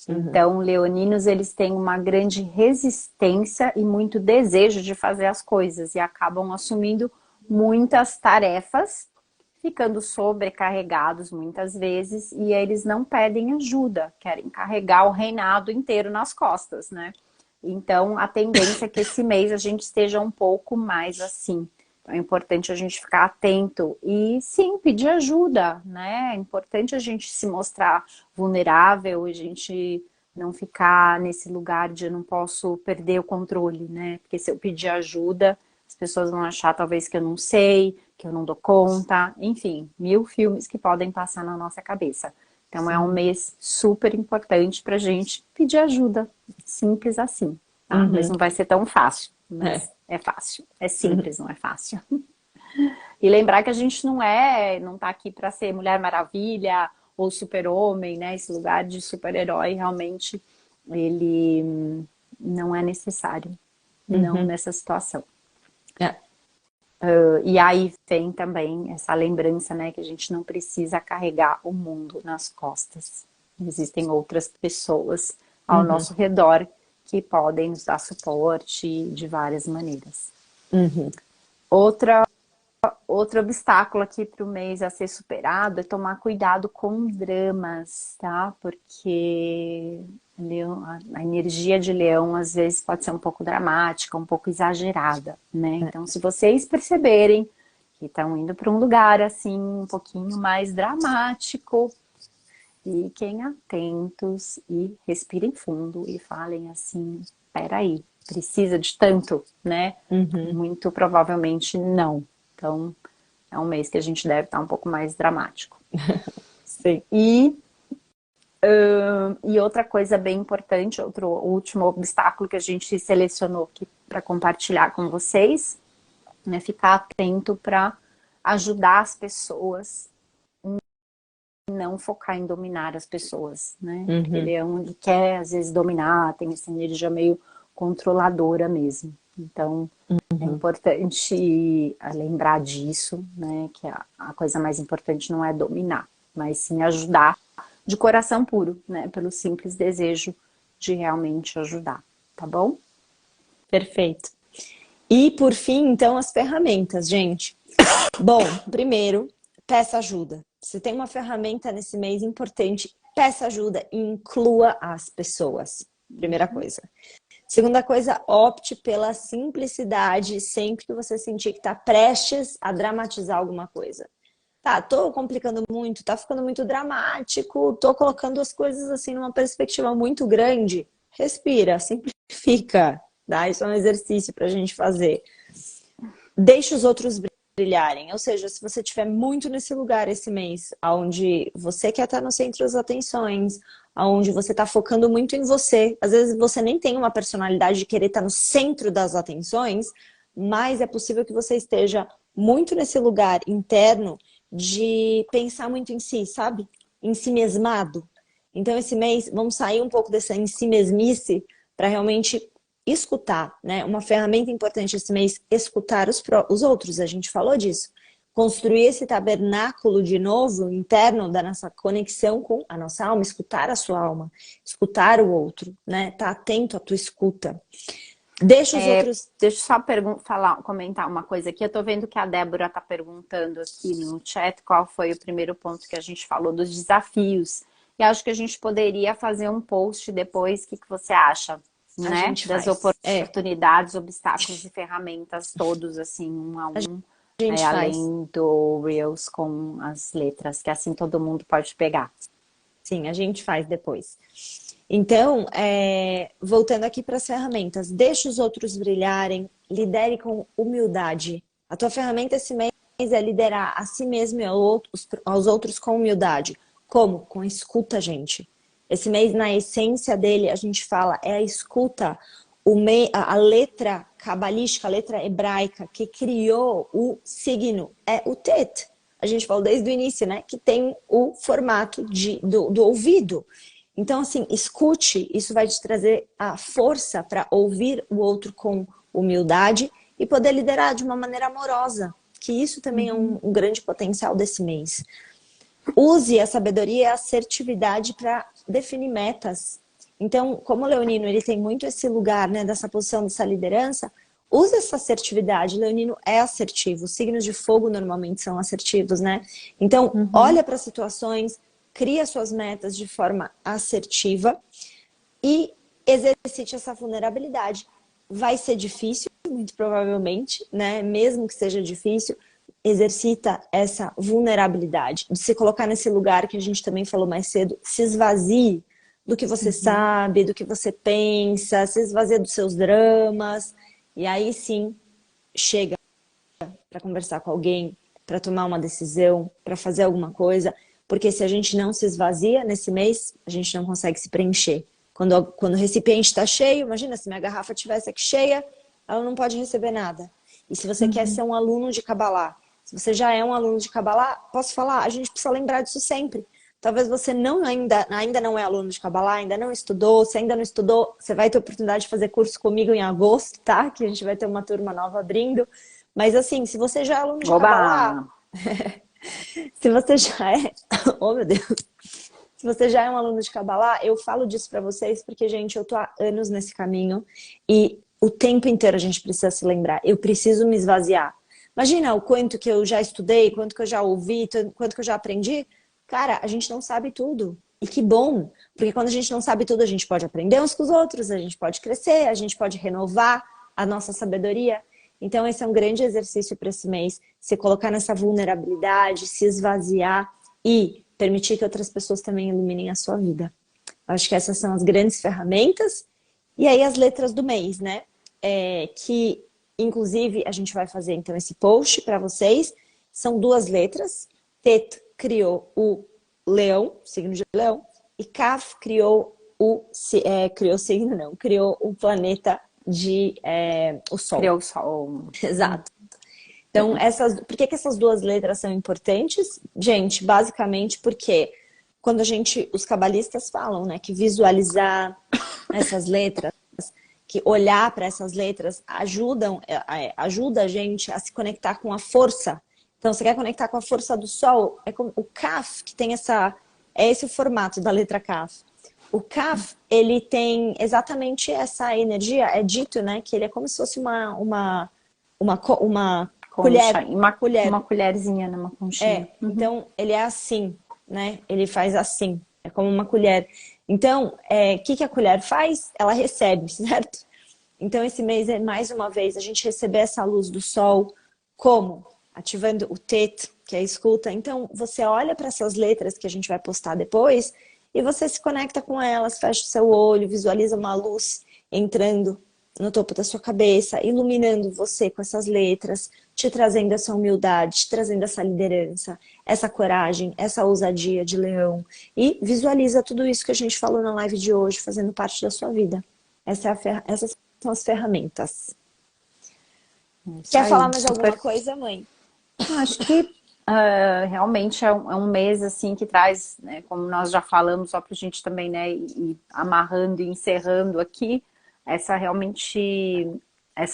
Então, leoninos, eles têm uma grande resistência e muito desejo de fazer as coisas e acabam assumindo muitas tarefas, ficando sobrecarregados muitas vezes, e eles não pedem ajuda, querem carregar o reinado inteiro nas costas, né? Então, a tendência é que esse mês a gente esteja um pouco mais assim. é importante a gente ficar atento e sim, pedir ajuda, né? É importante a gente se mostrar vulnerável, a gente não ficar nesse lugar de eu não posso perder o controle, né? Porque se eu pedir ajuda, as pessoas vão achar talvez que eu não sei, que eu não dou conta, enfim, 1000 filmes que podem passar na nossa cabeça. Então é um mês super importante pra gente pedir ajuda, simples assim, tá? Mas não vai ser tão fácil, mas é fácil, é simples, não é fácil. E lembrar que a gente não tá aqui para ser Mulher Maravilha ou Super-Homem, né? Esse lugar de super-herói realmente ele não é necessário, não nessa situação. É. E aí vem também essa lembrança, né, que a gente não precisa carregar o mundo nas costas. Existem outras pessoas ao nosso redor que podem nos dar suporte de várias maneiras. Outro obstáculo aqui para o mês a ser superado é tomar cuidado com dramas, tá? Porque a energia de leão às vezes pode ser um pouco dramática, um pouco exagerada, né? Então, se vocês perceberem que estão indo para um lugar assim, um pouquinho mais dramático, fiquem atentos e respirem fundo e falem assim, peraí, precisa de tanto, né? Muito provavelmente não. Então, é um mês que a gente deve estar um pouco mais dramático. Sim. E outra coisa bem importante, outro último obstáculo que a gente selecionou aqui para compartilhar com vocês, né? Ficar atento para ajudar as pessoas, não focar em dominar as pessoas, né? Porque ele é onde quer, às vezes, dominar, tem essa energia meio controladora mesmo. Então, é importante lembrar disso, né? Que a coisa mais importante não é dominar, mas sim ajudar de coração puro, né? Pelo simples desejo de realmente ajudar, tá bom? Perfeito. E, por fim, então, as ferramentas, gente. Bom, primeiro, peça ajuda. Se tem uma ferramenta nesse mês importante, peça ajuda e inclua as pessoas. Primeira coisa. Segunda coisa, opte pela simplicidade sempre que você sentir que está prestes a dramatizar alguma coisa. Tá, tô complicando muito, tá ficando muito dramático, tô colocando as coisas assim numa perspectiva muito grande. Respira, simplifica, tá? Isso é um exercício pra gente fazer. Deixa os outros brilharem. Ou seja, se você estiver muito nesse lugar esse mês, onde você quer estar no centro das atenções, onde você está focando muito em você, às vezes você nem tem uma personalidade de querer estar no centro das atenções, mas é possível que você esteja muito nesse lugar interno de pensar muito em si, sabe? Em si mesmado. Então, esse mês, vamos sair um pouco dessa em si mesmice para realmente escutar, né? Uma ferramenta importante esse mês, escutar os outros, a gente falou disso. Construir esse tabernáculo de novo, interno da nossa conexão com a nossa alma, escutar a sua alma, escutar o outro, né? Tá atento à tua escuta. Deixa os outros... Deixa eu só comentar uma coisa aqui. Eu tô vendo que a Débora tá perguntando aqui no chat qual foi o primeiro ponto que a gente falou dos desafios. E acho que a gente poderia fazer um post depois. O que você acha? Né? Das oportunidades, obstáculos e ferramentas, todos assim, um a um, além do Reels com as letras, que assim todo mundo pode pegar. Sim, a gente faz depois. Então, voltando aqui para as ferramentas, deixa os outros brilharem, lidere com humildade. A tua ferramenta esse mês é liderar a si mesmo e aos outros com humildade. Como? Com escuta, gente. Esse mês, na essência dele, a gente fala, é a escuta, a letra cabalística, a letra hebraica que criou o signo, é o Tet. A gente falou desde o início, né? Que tem o formato do ouvido. Então, assim, escute, isso vai te trazer a força para ouvir o outro com humildade e poder liderar de uma maneira amorosa, que isso também é um grande potencial desse mês. Use a sabedoria e a assertividade para definir metas. Então, como o leonino ele tem muito esse lugar, né, dessa posição, dessa liderança, use essa assertividade. O leonino é assertivo. Os signos de fogo normalmente são assertivos, né? Então, olha para as situações, cria suas metas de forma assertiva e exercite essa vulnerabilidade. Vai ser difícil, muito provavelmente, né? Mesmo que seja difícil, exercita essa vulnerabilidade, de se colocar nesse lugar que a gente também falou mais cedo, se esvazie do que você sabe, do que você pensa, se esvazia dos seus dramas, e aí sim, chega para conversar com alguém, para tomar uma decisão, para fazer alguma coisa, porque se a gente não se esvazia nesse mês, a gente não consegue se preencher. Quando o recipiente está cheio, imagina se minha garrafa tivesse aqui cheia, ela não pode receber nada. E se você quer ser um aluno de Kabbalah, se você já é um aluno de Kabbalah, posso falar, a gente precisa lembrar disso sempre. Talvez você ainda não é aluno de Kabbalah, ainda não estudou, se ainda não estudou, você vai ter oportunidade de fazer curso comigo em agosto, tá? Que a gente vai ter uma turma nova abrindo. Mas assim, se você já é aluno de Kabbalah, Oba! se você já é... Oh, meu Deus! Se você já é um aluno de Kabbalah, eu falo disso pra vocês porque, gente, eu tô há anos nesse caminho e o tempo inteiro a gente precisa se lembrar. Eu preciso me esvaziar. Imagina o quanto que eu já estudei, quanto que eu já ouvi, quanto que eu já aprendi. Cara, a gente não sabe tudo. E que bom, porque quando a gente não sabe tudo, a gente pode aprender uns com os outros, a gente pode crescer, a gente pode renovar a nossa sabedoria. Então esse é um grande exercício para esse mês, se colocar nessa vulnerabilidade, se esvaziar e permitir que outras pessoas também iluminem a sua vida. Acho que essas são as grandes ferramentas. E aí as letras do mês, né? Que inclusive a gente vai fazer então esse post para vocês. São duas letras. Tet criou o leão, signo de leão, e Kaf criou criou o planeta o Sol. Criou o sol. Exato. Então, por que essas duas letras são importantes? Gente, basicamente porque quando os cabalistas falam, né, que visualizar essas letras, que olhar para essas letras ajuda a gente a se conectar com a força. Então, você quer conectar com a força do Sol? É como o Kaf, que tem é esse o formato da letra Kaf. O Kaf, ele tem exatamente essa energia, é dito, né, que ele é como se fosse uma colher. Uma colherzinha, numa conchinha. Então ele é assim, né? Ele faz assim, é como uma colher. Então, o que a colher faz? Ela recebe, certo? Então esse mês é mais uma vez a gente receber essa luz do sol, como? Ativando o Tet, que é a escuta. Então você olha para essas letras que a gente vai postar depois e você se conecta com elas, fecha o seu olho, visualiza uma luz entrando no topo da sua cabeça, iluminando você com essas letras, te trazendo essa humildade, te trazendo essa liderança, essa coragem, essa ousadia de leão. E visualiza tudo isso que a gente falou na live de hoje, fazendo parte da sua vida. Essas são as ferramentas. Quer falar mais alguma coisa, mãe? Acho que realmente é um mês assim que traz, né, como nós já falamos, só para a gente também, né, ir amarrando e encerrando aqui, essa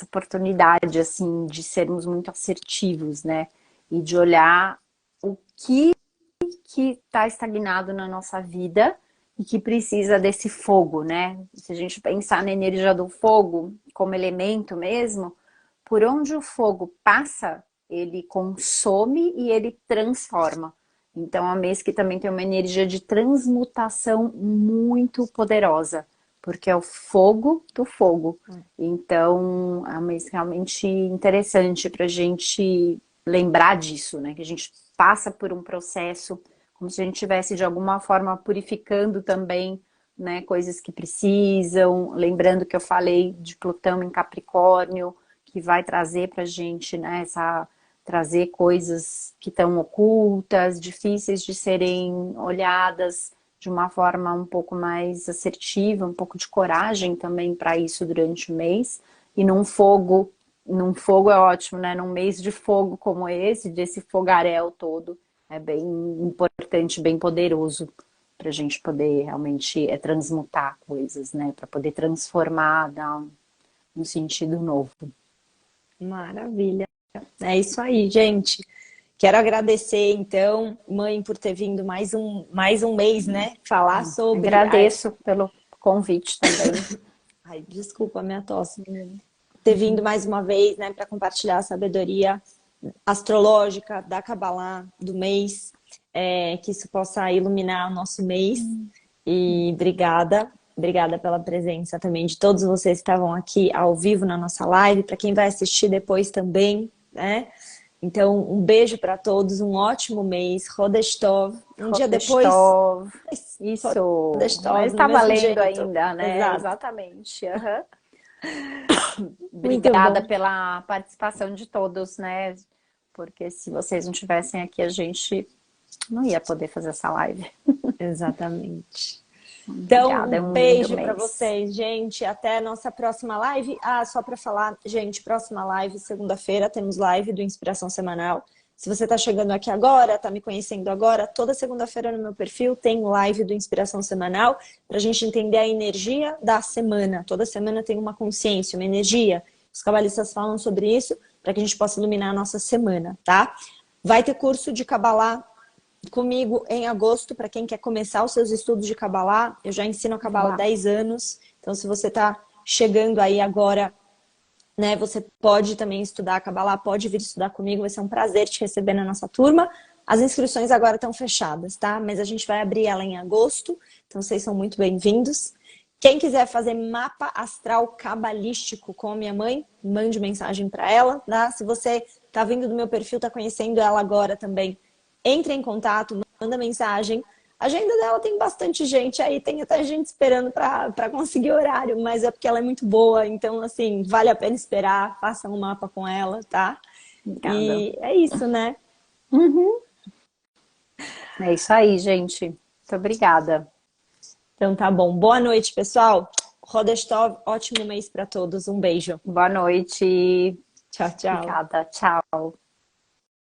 oportunidade assim de sermos muito assertivos, né, e de olhar o que está estagnado na nossa vida e que precisa desse fogo, né? Se a gente pensar na energia do fogo como elemento mesmo, por onde o fogo passa, ele consome e ele transforma. Então, é um mês que também tem uma energia de transmutação muito poderosa, porque é o fogo do fogo. Então, é um mês realmente interessante para a gente lembrar disso, né? Que a gente passa por um processo como se a gente estivesse de alguma forma purificando também, né, coisas que precisam. Lembrando que eu falei de Plutão em Capricórnio, que vai trazer para a gente, né, trazer coisas que estão ocultas, difíceis de serem olhadas de uma forma um pouco mais assertiva, um pouco de coragem também para isso durante o mês. E num fogo é ótimo, né? Num mês de fogo como esse, desse fogaréu todo, é bem importante, bem poderoso para a gente poder realmente transmutar coisas, né? Para poder transformar, dar um sentido novo. Maravilha. É isso aí, gente. Quero agradecer, então, mãe, por ter vindo mais um mês, né? Falar sobre... Agradeço pelo convite também. Ai, desculpa a minha tosse. Ter vindo mais uma vez, né? Para compartilhar a sabedoria astrológica da Kabbalah do mês. Que isso possa iluminar o nosso mês. E obrigada. Obrigada pela presença também de todos vocês que estavam aqui ao vivo na nossa live, para quem vai assistir depois também, né? Então, um beijo para todos, um ótimo mês, Rodestov. Um dia depois. Isso, Rodestov, mas no está mesmo valendo jeito. ainda, né? Exato. Exatamente. Uhum. Muito Obrigada bom. pela participação de todos, né? Porque se vocês não estivessem aqui, a gente não ia poder fazer essa live. Exatamente. Então, Obrigada, é um um lindo beijo para mês. vocês, gente. Até a nossa próxima live. Ah, só para falar, gente, próxima live, segunda-feira, temos live do Inspiração Semanal. Se você está chegando aqui agora, está me conhecendo agora, toda segunda-feira no meu perfil tem live do Inspiração Semanal para a gente entender a energia da semana. Toda semana tem uma consciência, uma energia. Os cabalistas falam sobre isso para que a gente possa iluminar a nossa semana, tá? Vai ter curso de Kabbalah comigo em agosto, para quem quer começar os seus estudos de Kabbalah. Eu já ensino a Kabbalah há 10 anos, então se você está chegando aí agora, né, você pode também estudar a Kabbalah, pode vir estudar comigo, vai ser um prazer te receber na nossa turma. As inscrições agora estão fechadas, tá? Mas a gente vai abrir ela em agosto, então vocês são muito bem-vindos. Quem quiser fazer mapa astral cabalístico com a minha mãe, mande mensagem para ela, tá? Se você está vindo do meu perfil, está conhecendo ela agora também, entre em contato, manda mensagem. A agenda dela tem bastante gente aí, tem até gente esperando para conseguir horário, mas é porque ela é muito boa, então, assim, vale a pena esperar, faça um mapa com ela, tá? Obrigada. E é isso, né? Uhum. É isso aí, gente. Muito obrigada. Então tá bom. Boa noite, pessoal. Rodestov, ótimo mês para todos. Um beijo. Boa noite. Tchau, tchau. Obrigada. Tchau.